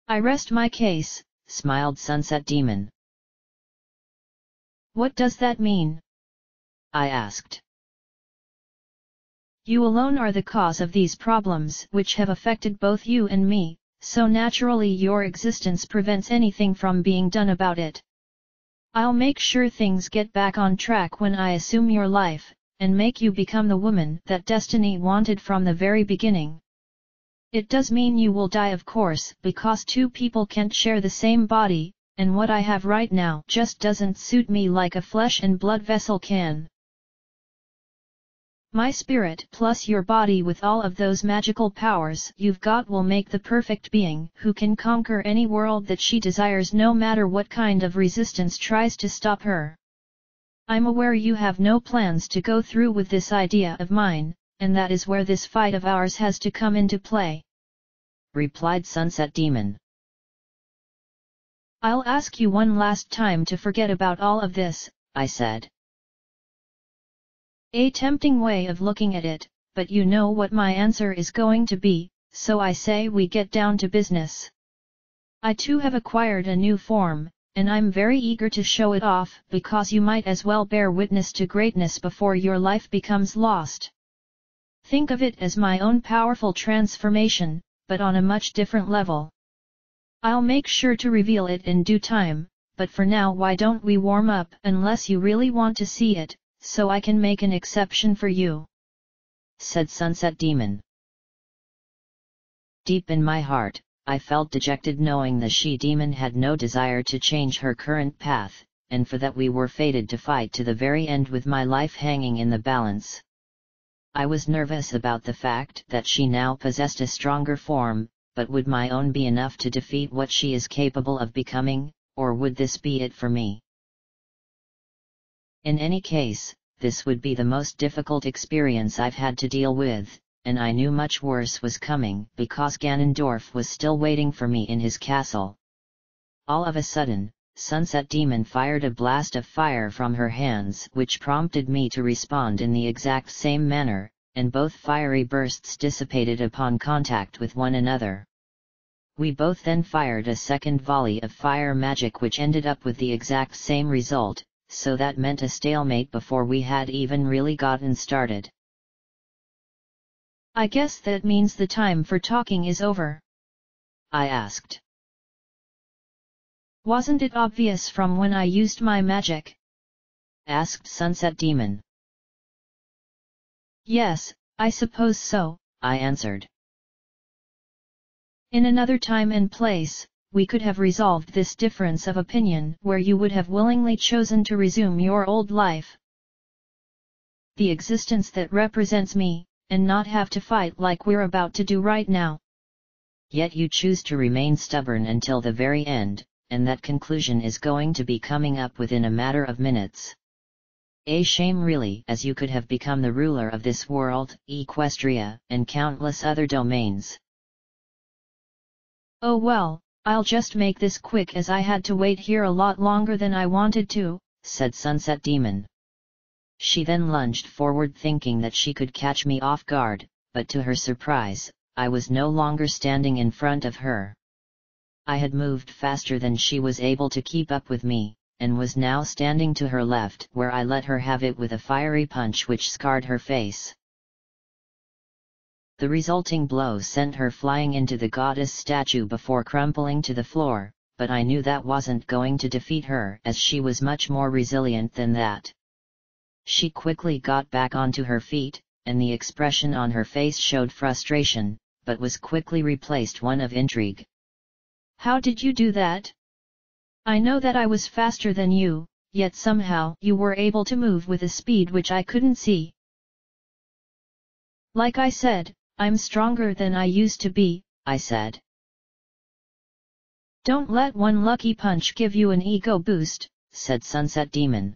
I rest my case, smiled Sunset Demon. What does that mean? I asked. You alone are the cause of these problems which have affected both you and me, so naturally your existence prevents anything from being done about it. I'll make sure things get back on track when I assume your life, and make you become the woman that destiny wanted from the very beginning. It does mean you will die, of course, because two people can't share the same body, and what I have right now just doesn't suit me like a flesh and blood vessel can. My spirit plus your body with all of those magical powers you've got will make the perfect being who can conquer any world that she desires, no matter what kind of resistance tries to stop her. I'm aware you have no plans to go through with this idea of mine, and that is where this fight of ours has to come into play, replied Sunset Demon. I'll ask you one last time to forget about all of this, I said. A tempting way of looking at it, but you know what my answer is going to be, so I say we get down to business. I too have acquired a new form, and I'm very eager to show it off because you might as well bear witness to greatness before your life becomes lost. Think of it as my own powerful transformation, but on a much different level. I'll make sure to reveal it in due time, but for now why don't we warm up unless you really want to see it, so I can make an exception for you, said Sunset Demon. Deep in my heart, I felt dejected knowing the she-demon had no desire to change her current path, and for that we were fated to fight to the very end with my life hanging in the balance. I was nervous about the fact that she now possessed a stronger form, but would my own be enough to defeat what she is capable of becoming, or would this be it for me? In any case, this would be the most difficult experience I've had to deal with, and I knew much worse was coming because Ganondorf was still waiting for me in his castle. All of a sudden, Sunset Demon fired a blast of fire from her hands which prompted me to respond in the exact same manner, and both fiery bursts dissipated upon contact with one another. We both then fired a second volley of fire magic which ended up with the exact same result, so that meant a stalemate before we had even really gotten started. I guess that means the time for talking is over. I asked. Wasn't it obvious from when I used my magic? Asked Sunset Demon. Yes, I suppose so, I answered. In another time and place, we could have resolved this difference of opinion where you would have willingly chosen to resume your old life. The existence that represents me, and not have to fight like we're about to do right now. Yet you choose to remain stubborn until the very end, and that conclusion is going to be coming up within a matter of minutes. A shame really, as you could have become the ruler of this world, Equestria, and countless other domains. Oh well, I'll just make this quick as I had to wait here a lot longer than I wanted to, said Sunset Demon. She then lunged forward thinking that she could catch me off guard, but to her surprise, I was no longer standing in front of her. I had moved faster than she was able to keep up with me, and was now standing to her left where I let her have it with a fiery punch which scarred her face. The resulting blow sent her flying into the goddess statue before crumpling to the floor, but I knew that wasn't going to defeat her as she was much more resilient than that. She quickly got back onto her feet, and the expression on her face showed frustration, but was quickly replaced one of intrigue. How did you do that? I know that I was faster than you, yet somehow you were able to move with a speed which I couldn't see. Like I said, I'm stronger than I used to be, I said. Don't let one lucky punch give you an ego boost, said Sunset Demon.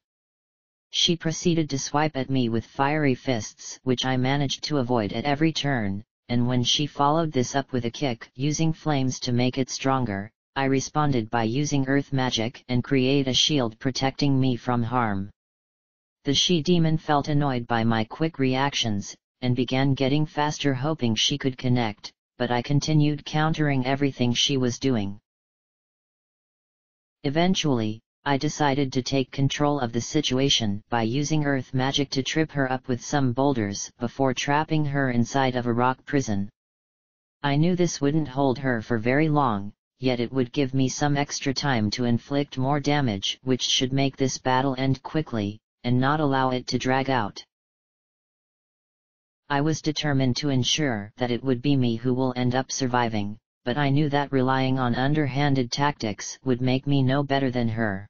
She proceeded to swipe at me with fiery fists which I managed to avoid at every turn, and when she followed this up with a kick using flames to make it stronger, I responded by using earth magic and create a shield protecting me from harm. The she-demon felt annoyed by my quick reactions, and began getting faster hoping she could connect, but I continued countering everything she was doing. Eventually, I decided to take control of the situation by using earth magic to trip her up with some boulders before trapping her inside of a rock prison. I knew this wouldn't hold her for very long, yet it would give me some extra time to inflict more damage which should make this battle end quickly, and not allow it to drag out. I was determined to ensure that it would be me who will end up surviving, but I knew that relying on underhanded tactics would make me no better than her.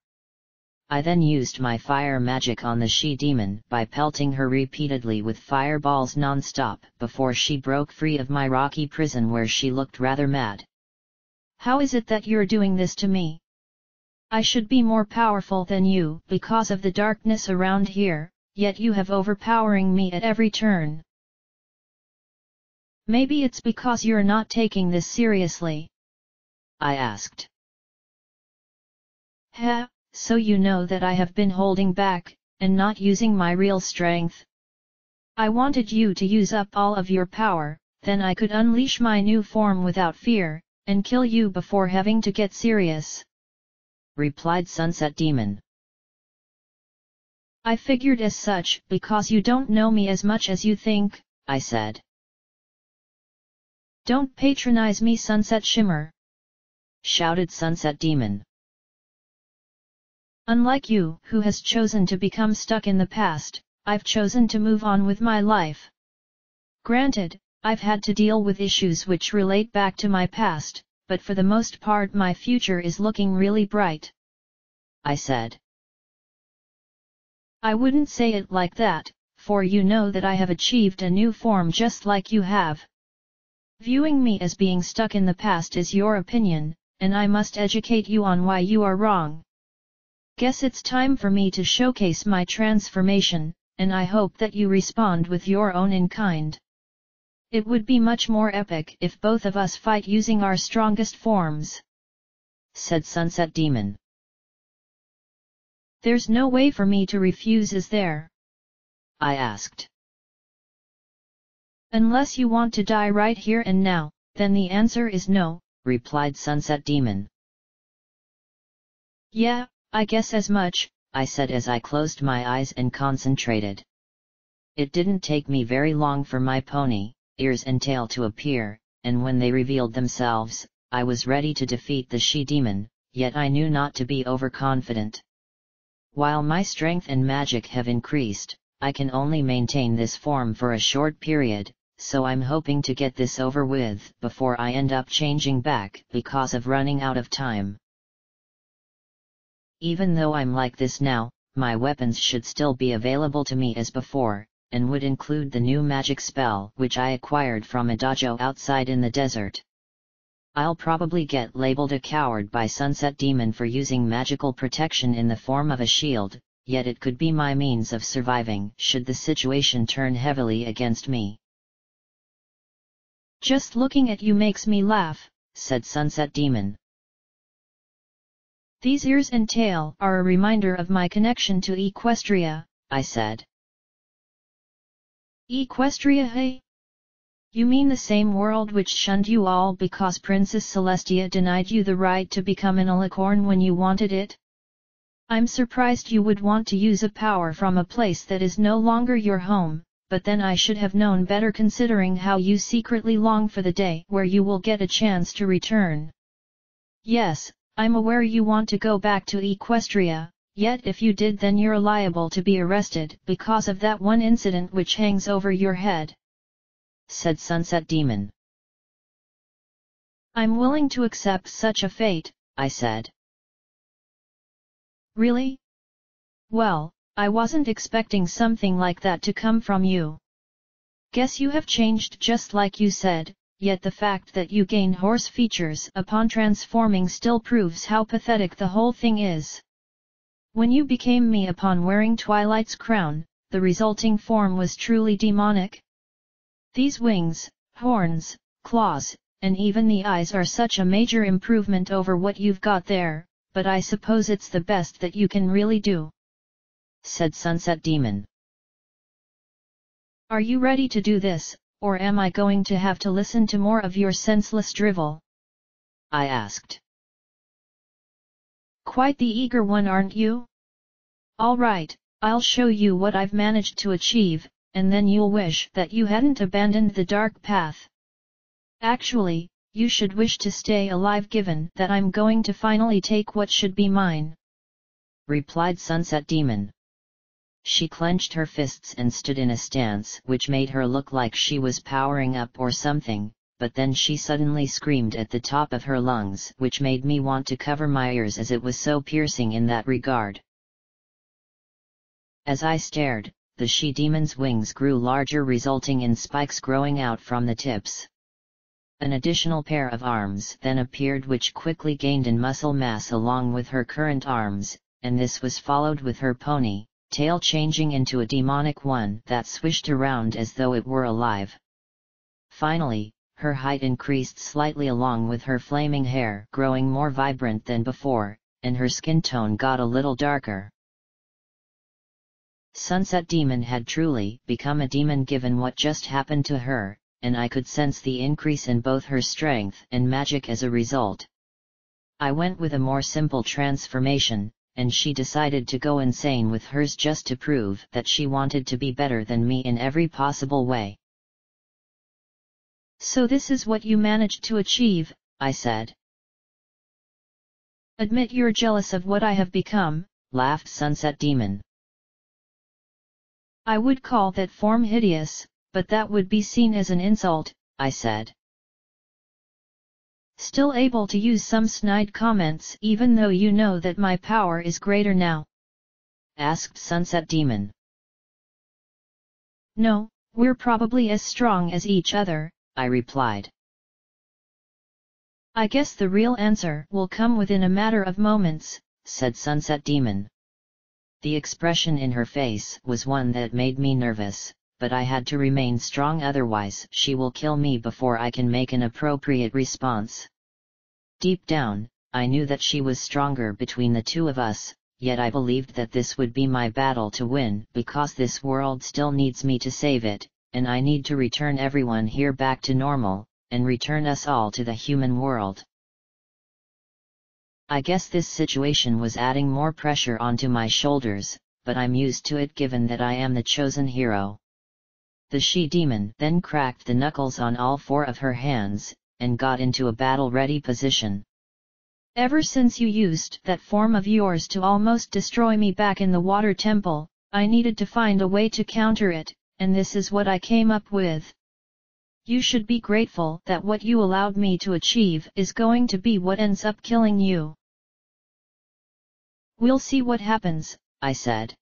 I then used my fire magic on the she-demon by pelting her repeatedly with fireballs non-stop before she broke free of my rocky prison where she looked rather mad. How is it that you're doing this to me? I should be more powerful than you because of the darkness around here, yet you have overpowering me at every turn. Maybe it's because you're not taking this seriously? I asked. Ha, so you know that I have been holding back, and not using my real strength. I wanted you to use up all of your power, then I could unleash my new form without fear, and kill you before having to get serious, replied Sunset Demon. I figured as such because you don't know me as much as you think, I said. Don't patronize me, Sunset Shimmer, shouted Sunset Demon. Unlike you, who has chosen to become stuck in the past, I've chosen to move on with my life. Granted, I've had to deal with issues which relate back to my past, but for the most part my future is looking really bright, I said. I wouldn't say it like that, for you know that I have achieved a new form just like you have. Viewing me as being stuck in the past is your opinion, and I must educate you on why you are wrong. Guess it's time for me to showcase my transformation, and I hope that you respond with your own in kind. It would be much more epic if both of us fight using our strongest forms. said Sunset Demon. There's no way for me to refuse, is there? I asked. Unless you want to die right here and now, then the answer is no, replied Sunset Demon. Yeah, I guess as much, I said as I closed my eyes and concentrated. It didn't take me very long for my pony, ears and tail to appear, and when they revealed themselves, I was ready to defeat the she-demon, yet I knew not to be overconfident. While my strength and magic have increased, I can only maintain this form for a short period, so I'm hoping to get this over with before I end up changing back because of running out of time. Even though I'm like this now, my weapons should still be available to me as before, and would include the new magic spell which I acquired from a dojo outside in the desert. I'll probably get labeled a coward by Sunset Demon for using magical protection in the form of a shield, yet it could be my means of surviving should the situation turn heavily against me. Just looking at you makes me laugh, said Sunset Demon. These ears and tail are a reminder of my connection to Equestria, I said. Equestria, hey? You mean the same world which shunned you all because Princess Celestia denied you the right to become an alicorn when you wanted it? I'm surprised you would want to use a power from a place that is no longer your home, but then I should have known better considering how you secretly long for the day where you will get a chance to return. Yes, I'm aware you want to go back to Equestria, yet if you did then you're liable to be arrested because of that one incident which hangs over your head, said Sunset Demon. I'm willing to accept such a fate, I said. Really? Well, I wasn't expecting something like that to come from you. Guess you have changed just like you said, yet the fact that you gain horse features upon transforming still proves how pathetic the whole thing is. When you became me upon wearing Twilight's crown, the resulting form was truly demonic. These wings, horns, claws, and even the eyes are such a major improvement over what you've got there, but I suppose it's the best that you can really do, said Sunset Demon. Are you ready to do this, or am I going to have to listen to more of your senseless drivel? I asked. Quite the eager one, aren't you? All right, I'll show you what I've managed to achieve, and then you'll wish that you hadn't abandoned the dark path. Actually, you should wish to stay alive given that I'm going to finally take what should be mine, replied Sunset Demon. She clenched her fists and stood in a stance which made her look like she was powering up or something, but then she suddenly screamed at the top of her lungs, which made me want to cover my ears as it was so piercing in that regard. As I stared, the she-demon's wings grew larger, resulting in spikes growing out from the tips. An additional pair of arms then appeared which quickly gained in muscle mass along with her current arms, and this was followed with her pony tail changing into a demonic one that swished around as though it were alive. Finally, her height increased slightly along with her flaming hair growing more vibrant than before, and her skin tone got a little darker. Sunset Demon had truly become a demon given what just happened to her, and I could sense the increase in both her strength and magic as a result. I went with a more simple transformation, and she decided to go insane with hers just to prove that she wanted to be better than me in every possible way. So this is what you managed to achieve, I said. Admit you're jealous of what I have become, laughed Sunset Demon. I would call that form hideous, but that would be seen as an insult, I said. Still able to use some snide comments even though you know that my power is greater now? Asked Sunset Demon. No, we're probably as strong as each other, I replied. I guess the real answer will come within a matter of moments, said Sunset Demon. The expression in her face was one that made me nervous, but I had to remain strong, otherwise she will kill me before I can make an appropriate response. Deep down, I knew that she was stronger between the two of us, yet I believed that this would be my battle to win because this world still needs me to save it, and I need to return everyone here back to normal, and return us all to the human world. I guess this situation was adding more pressure onto my shoulders, but I'm used to it given that I am the chosen hero. The she-demon then cracked the knuckles on all four of her hands, and got into a battle-ready position. Ever since you used that form of yours to almost destroy me back in the water temple, I needed to find a way to counter it, and this is what I came up with. You should be grateful that what you allowed me to achieve is going to be what ends up killing you. We'll see what happens, I said.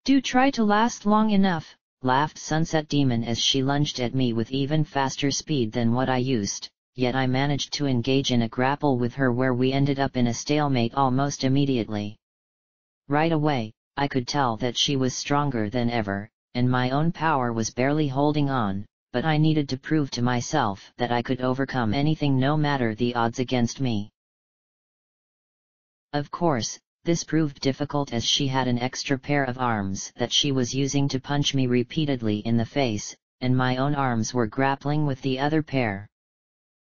Do try to last long enough, laughed Sunset Demon as she lunged at me with even faster speed than what I used, yet I managed to engage in a grapple with her where we ended up in a stalemate almost immediately. Right away, I could tell that she was stronger than ever, and my own power was barely holding on, but I needed to prove to myself that I could overcome anything no matter the odds against me. Of course, this proved difficult as she had an extra pair of arms that she was using to punch me repeatedly in the face, and my own arms were grappling with the other pair.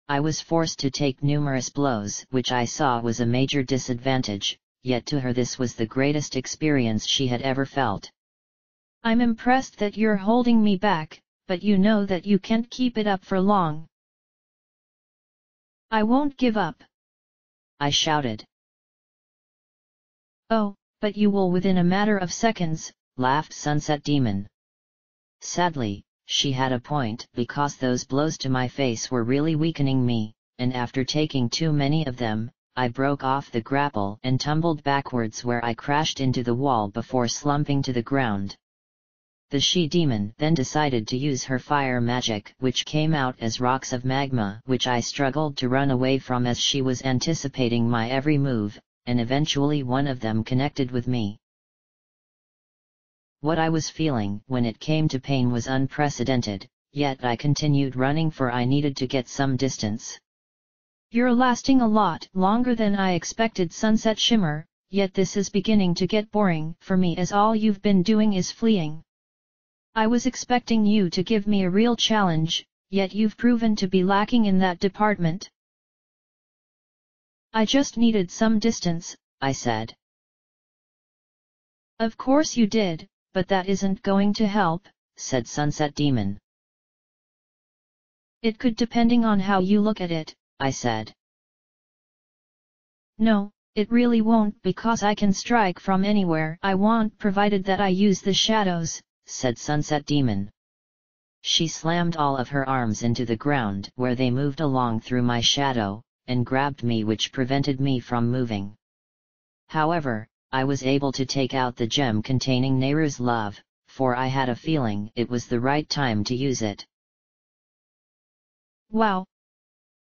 I was forced to take numerous blows, which I saw was a major disadvantage, yet to her this was the greatest experience she had ever felt. I'm impressed that you're holding me back, but you know that you can't keep it up for long. I won't give up, I shouted. Oh, but you will within a matter of seconds, laughed Sunset Demon. Sadly, she had a point because those blows to my face were really weakening me, and after taking too many of them, I broke off the grapple and tumbled backwards where I crashed into the wall before slumping to the ground. The she-demon then decided to use her fire magic, which came out as rocks of magma, which I struggled to run away from as she was anticipating my every move, and eventually one of them connected with me. What I was feeling when it came to pain was unprecedented, yet I continued running for I needed to get some distance. You're lasting a lot longer than I expected, Sunset Shimmer, yet this is beginning to get boring for me as all you've been doing is fleeing. I was expecting you to give me a real challenge, yet you've proven to be lacking in that department. I just needed some distance, I said. Of course you did, but that isn't going to help, said Sunset Demon. It could depending on how you look at it, I said. No, it really won't because I can strike from anywhere I want provided that I use the shadows, said Sunset Demon. She slammed all of her arms into the ground where they moved along through my shadow, and grabbed me, which prevented me from moving. However, I was able to take out the gem containing Nehru's love, for I had a feeling it was the right time to use it. Wow!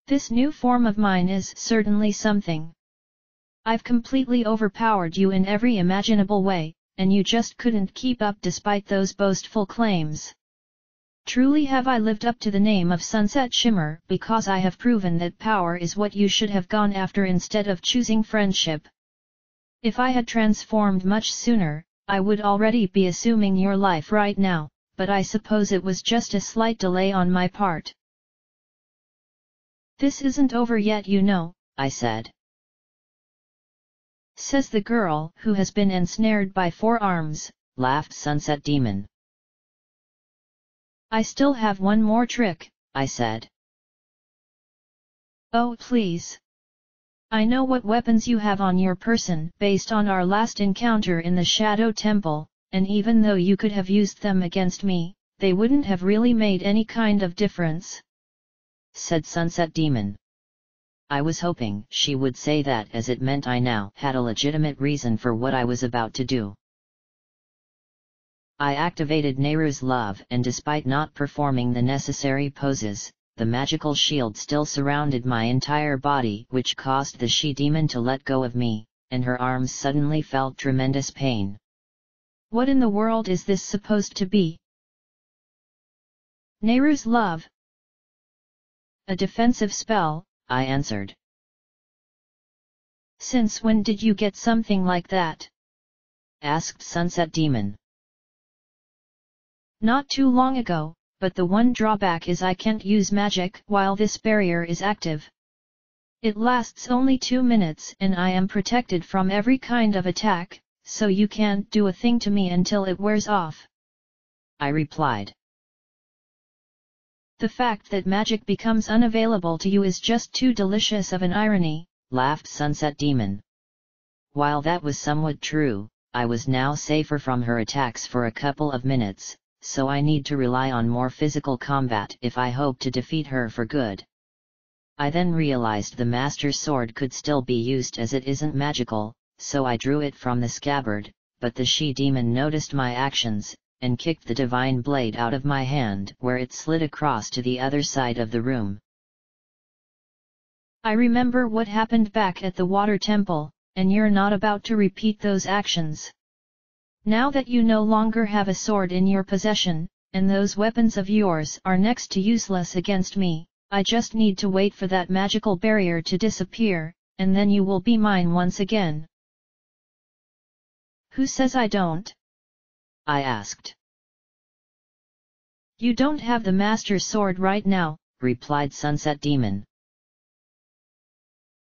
This new form of mine is certainly something. I've completely overpowered you in every imaginable way, and you just couldn't keep up despite those boastful claims. Truly have I lived up to the name of Sunset Shimmer because I have proven that power is what you should have gone after instead of choosing friendship. If I had transformed much sooner, I would already be assuming your life right now, but I suppose it was just a slight delay on my part. This isn't over yet, you know, I said. Says the girl who has been ensnared by 4 arms, laughed Sunset Demon. I still have one more trick, I said. Oh please. I know what weapons you have on your person based on our last encounter in the Shadow Temple, and even though you could have used them against me, they wouldn't have really made any kind of difference, said Sunset Demon. I was hoping she would say that as it meant I now had a legitimate reason for what I was about to do. I activated Nehru's love, and despite not performing the necessary poses, the magical shield still surrounded my entire body, which caused the she-demon to let go of me, and her arms suddenly felt tremendous pain. What in the world is this supposed to be? Nehru's love. A defensive spell, I answered. Since when did you get something like that? Asked Sunset Demon. Not too long ago, but the one drawback is I can't use magic while this barrier is active. It lasts only 2 minutes and I am protected from every kind of attack, so you can't do a thing to me until it wears off. I replied. The fact that magic becomes unavailable to you is just too delicious of an irony, laughed Sunset Demon. While that was somewhat true, I was now safer from her attacks for a couple of minutes, so I need to rely on more physical combat if I hope to defeat her for good. I then realized the Master Sword could still be used as it isn't magical, so I drew it from the scabbard, but the she-demon noticed my actions, and kicked the divine blade out of my hand where it slid across to the other side of the room. I remember what happened back at the water temple, and you're not about to repeat those actions. Now that you no longer have a sword in your possession, and those weapons of yours are next to useless against me, I just need to wait for that magical barrier to disappear, and then you will be mine once again. Who says I don't? I asked. You don't have the Master Sword right now, replied Sunset Demon.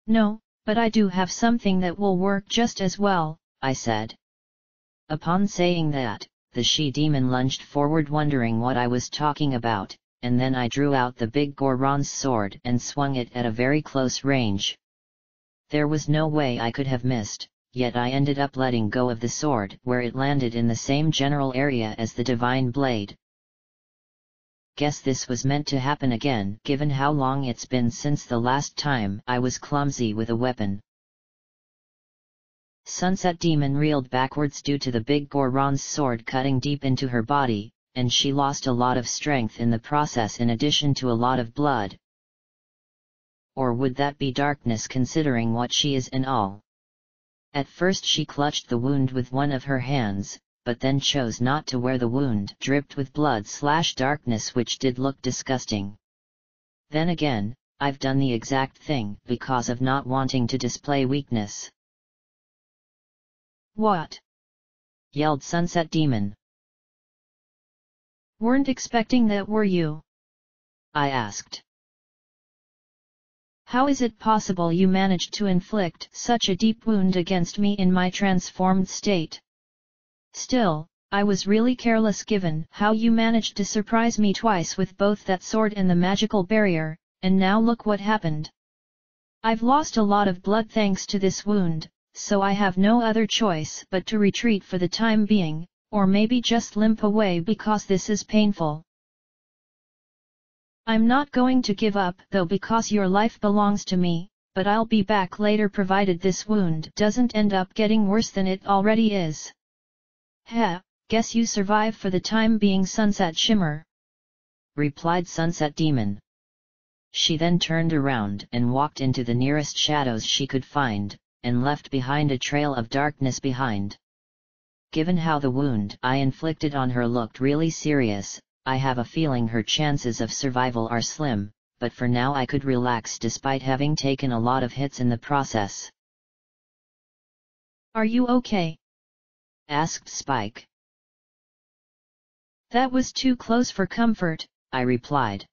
No, but I do have something that will work just as well, I said. Upon saying that, the she-demon lunged forward wondering what I was talking about, and then I drew out the big Goron's sword and swung it at a very close range. There was no way I could have missed, yet I ended up letting go of the sword where it landed in the same general area as the divine blade. Guess this was meant to happen again given how long it's been since the last time I was clumsy with a weapon. Sunset Demon reeled backwards due to the big Goron's sword cutting deep into her body, and she lost a lot of strength in the process in addition to a lot of blood. Or would that be darkness considering what she is in all? At first she clutched the wound with one of her hands, but then chose not to where the wound dripped with blood/darkness, which did look disgusting. Then again, I've done the exact thing because of not wanting to display weakness. What? Yelled Sunset Demon. Weren't expecting that, were you? I asked. How is it possible you managed to inflict such a deep wound against me in my transformed state? Still, I was really careless given how you managed to surprise me twice with both that sword and the magical barrier, and now look what happened. I've lost a lot of blood thanks to this wound, so I have no other choice but to retreat for the time being, or maybe just limp away because this is painful. I'm not going to give up though because your life belongs to me, but I'll be back later provided this wound doesn't end up getting worse than it already is. Heh, guess you survive for the time being, Sunset Shimmer, replied Sunset Demon. She then turned around and walked into the nearest shadows she could find, and left behind a trail of darkness behind. Given how the wound I inflicted on her looked really serious, I have a feeling her chances of survival are slim, but for now I could relax despite having taken a lot of hits in the process. Are you okay? Asked Spike. That was too close for comfort, I replied.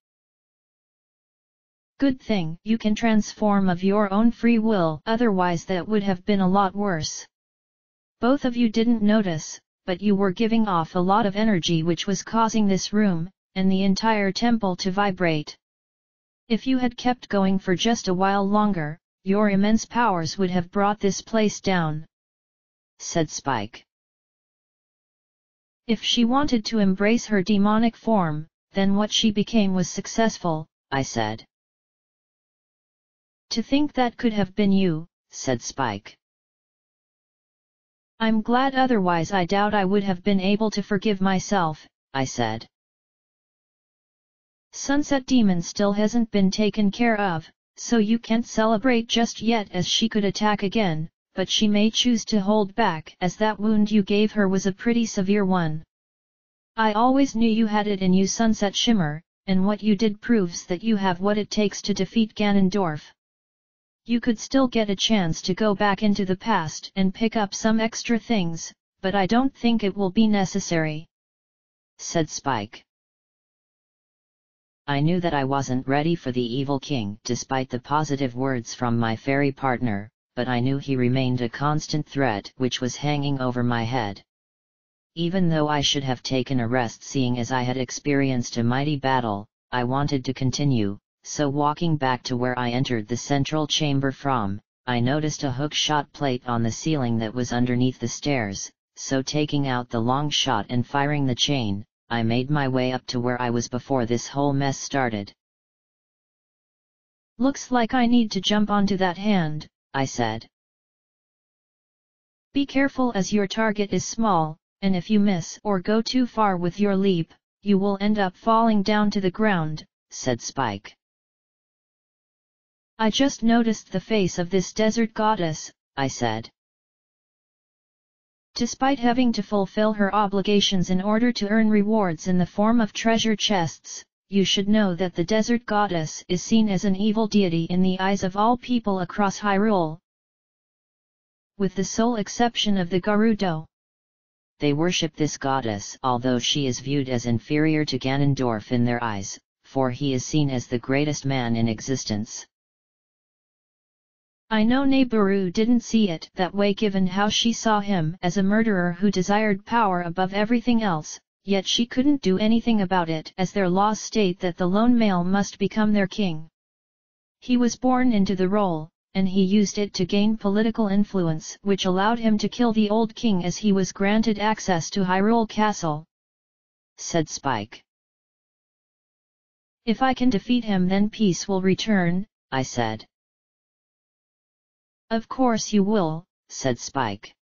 Good thing you can transform of your own free will, otherwise that would have been a lot worse. Both of you didn't notice, but you were giving off a lot of energy which was causing this room, and the entire temple to vibrate. If you had kept going for just a while longer, your immense powers would have brought this place down, said Spike. If she wanted to embrace her demonic form, then what she became was successful, I said. To think that could have been you, said Spike. I'm glad, otherwise I doubt I would have been able to forgive myself, I said. Sunset Demon still hasn't been taken care of, so you can't celebrate just yet, as she could attack again, but she may choose to hold back as that wound you gave her was a pretty severe one. I always knew you had it in you, Sunset Shimmer, and what you did proves that you have what it takes to defeat Ganondorf. You could still get a chance to go back into the past and pick up some extra things, but I don't think it will be necessary," said Spike. I knew that I wasn't ready for the evil king despite the positive words from my fairy partner, but I knew he remained a constant threat which was hanging over my head. Even though I should have taken a rest seeing as I had experienced a mighty battle, I wanted to continue, so walking back to where I entered the central chamber from, I noticed a hook-shot plate on the ceiling that was underneath the stairs, so taking out the long shot and firing the chain, I made my way up to where I was before this whole mess started. "Looks like I need to jump onto that hand," I said. "Be careful as your target is small, and if you miss or go too far with your leap, you will end up falling down to the ground," said Spike. "I just noticed the face of this desert goddess," I said. "Despite having to fulfill her obligations in order to earn rewards in the form of treasure chests, you should know that the desert goddess is seen as an evil deity in the eyes of all people across Hyrule. With the sole exception of the Gerudo. They worship this goddess although she is viewed as inferior to Ganondorf in their eyes, for he is seen as the greatest man in existence." I know Neighboru didn't see it that way given how she saw him as a murderer who desired power above everything else, yet she couldn't do anything about it as their laws state that the lone male must become their king. He was born into the role, and he used it to gain political influence which allowed him to kill the old king as he was granted access to Hyrule Castle," said Spike. "If I can defeat him then peace will return," I said. "Of course you will," said Spike.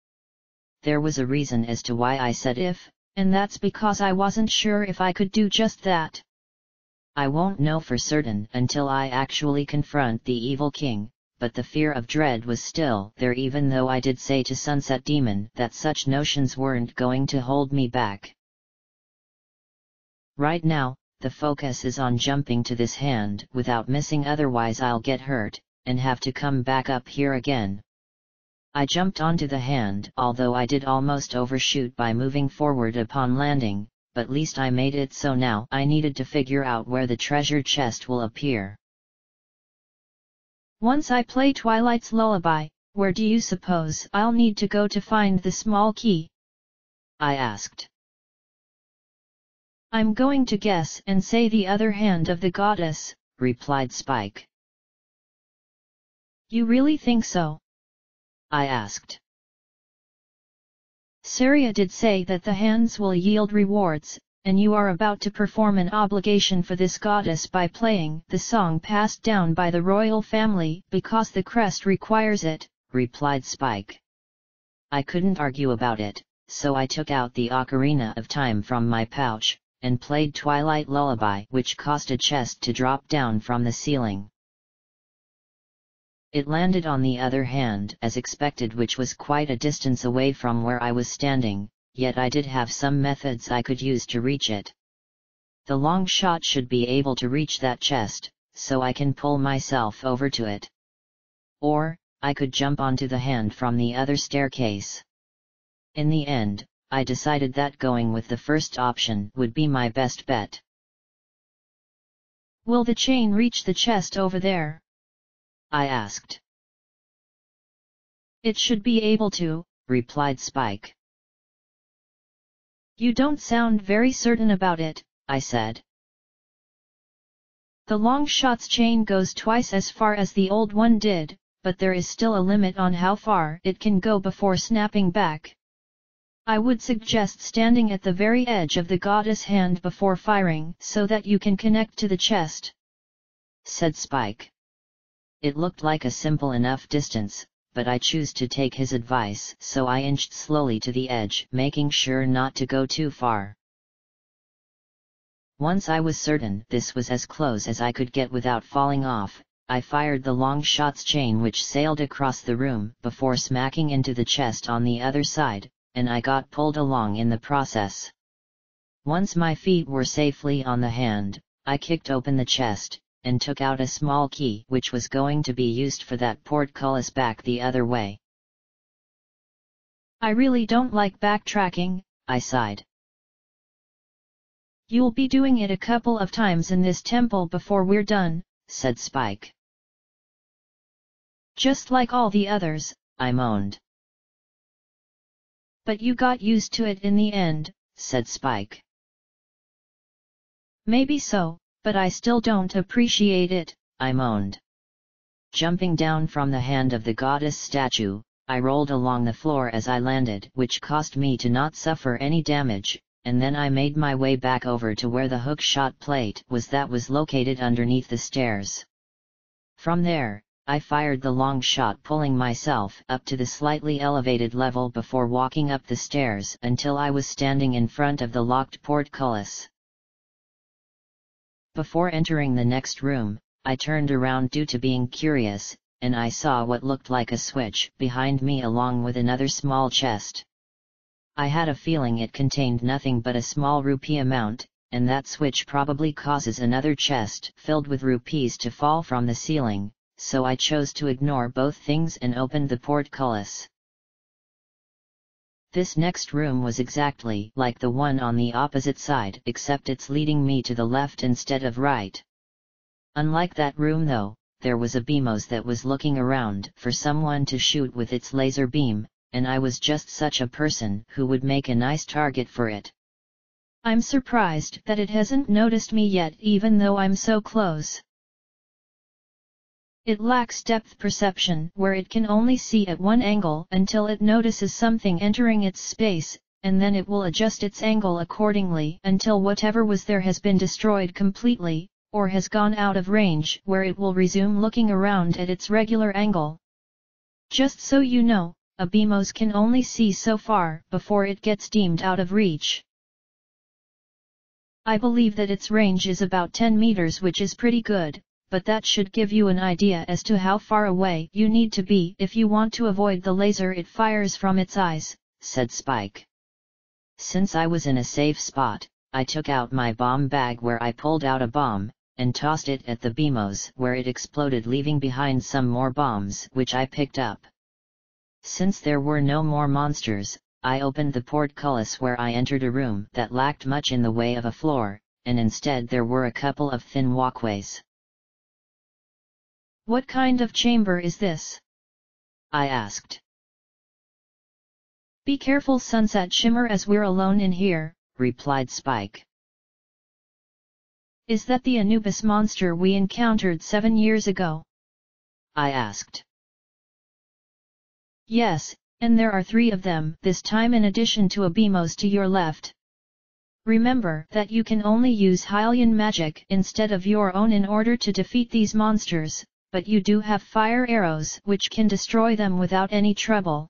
There was a reason as to why I said if, and that's because I wasn't sure if I could do just that. I won't know for certain until I actually confront the evil king, but the fear of dread was still there even though I did say to Sunset Demon that such notions weren't going to hold me back. Right now, the focus is on jumping to this hand without missing, otherwise I'll get hurt and have to come back up here again. I jumped onto the hand although I did almost overshoot by moving forward upon landing, but least I made it, so now I needed to figure out where the treasure chest will appear. "Once I play Twilight's Lullaby, where do you suppose I'll need to go to find the small key?" I asked. "I'm going to guess and say the other hand of the goddess," replied Spike. "You really think so?" I asked. "Saria did say that the hands will yield rewards, and you are about to perform an obligation for this goddess by playing the song passed down by the royal family because the crest requires it," replied Spike. I couldn't argue about it, so I took out the Ocarina of Time from my pouch, and played Twilight Lullaby, which caused a chest to drop down from the ceiling. It landed on the other hand as expected, which was quite a distance away from where I was standing, yet I did have some methods I could use to reach it. The long shot should be able to reach that chest, so I can pull myself over to it. Or, I could jump onto the hand from the other staircase. In the end, I decided that going with the first option would be my best bet. "Will the chain reach the chest over there?" I asked. "It should be able to," replied Spike. "You don't sound very certain about it," I said. "The long shot's chain goes twice as far as the old one did, but there is still a limit on how far it can go before snapping back. I would suggest standing at the very edge of the goddess hand before firing so that you can connect to the chest," said Spike. It looked like a simple enough distance, but I chose to take his advice, so I inched slowly to the edge, making sure not to go too far. Once I was certain this was as close as I could get without falling off, I fired the long shot's chain, which sailed across the room before smacking into the chest on the other side, and I got pulled along in the process. Once my feet were safely on the hand, I kicked open the chest, and took out a small key which was going to be used for that portcullis back the other way. I really don't like backtracking, I sighed. You'll be doing it a couple of times in this temple before we're done, said Spike. Just like all the others, I moaned. But you got used to it in the end, said Spike. Maybe so, but I still don't appreciate it, I moaned. Jumping down from the hand of the goddess statue, I rolled along the floor as I landed, which caused me to not suffer any damage, and then I made my way back over to where the hook-shot plate was that was located underneath the stairs. From there, I fired the long shot, pulling myself up to the slightly elevated level before walking up the stairs until I was standing in front of the locked portcullis. Before entering the next room, I turned around due to being curious, and I saw what looked like a switch behind me along with another small chest. I had a feeling it contained nothing but a small rupee amount, and that switch probably causes another chest filled with rupees to fall from the ceiling, so I chose to ignore both things and opened the portcullis. This next room was exactly like the one on the opposite side, except it's leading me to the left instead of right. Unlike that room though, there was a BMOS that was looking around for someone to shoot with its laser beam, and I was just such a person who would make a nice target for it. I'm surprised that it hasn't noticed me yet even though I'm so close. It lacks depth perception where it can only see at one angle until it notices something entering its space, and then it will adjust its angle accordingly until whatever was there has been destroyed completely, or has gone out of range where it will resume looking around at its regular angle. Just so you know, a BMOS can only see so far before it gets deemed out of reach. I believe that its range is about 10 meters, which is pretty good, but that should give you an idea as to how far away you need to be if you want to avoid the laser it fires from its eyes, said Spike. Since I was in a safe spot, I took out my bomb bag where I pulled out a bomb, and tossed it at the BMOS where it exploded, leaving behind some more bombs which I picked up. Since there were no more monsters, I opened the portcullis where I entered a room that lacked much in the way of a floor, and instead there were a couple of thin walkways. What kind of chamber is this? I asked. Be careful, Sunset Shimmer, as we're alone in here, replied Spike. Is that the Anubis monster we encountered 7 years ago? I asked. Yes, and there are 3 of them this time in addition to a BMOS to your left. Remember that you can only use Hylian magic instead of your own in order to defeat these monsters, but you do have fire arrows which can destroy them without any trouble.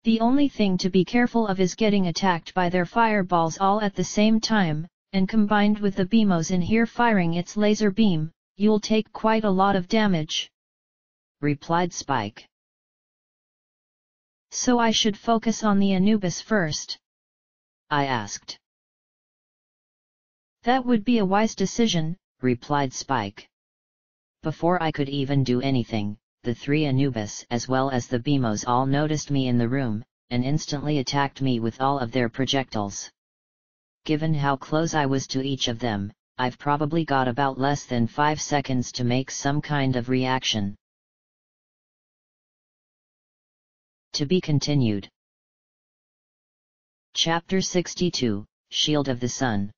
The only thing to be careful of is getting attacked by their fireballs all at the same time, and combined with the BMOS in here firing its laser beam, you'll take quite a lot of damage, replied Spike. So I should focus on the Anubis first? I asked. That would be a wise decision, replied Spike. Before I could even do anything, the 3 Anubis as well as the BMOS all noticed me in the room, and instantly attacked me with all of their projectiles. Given how close I was to each of them, I've probably got about less than 5 seconds to make some kind of reaction. To be continued. Chapter 62, Shield of the Sun.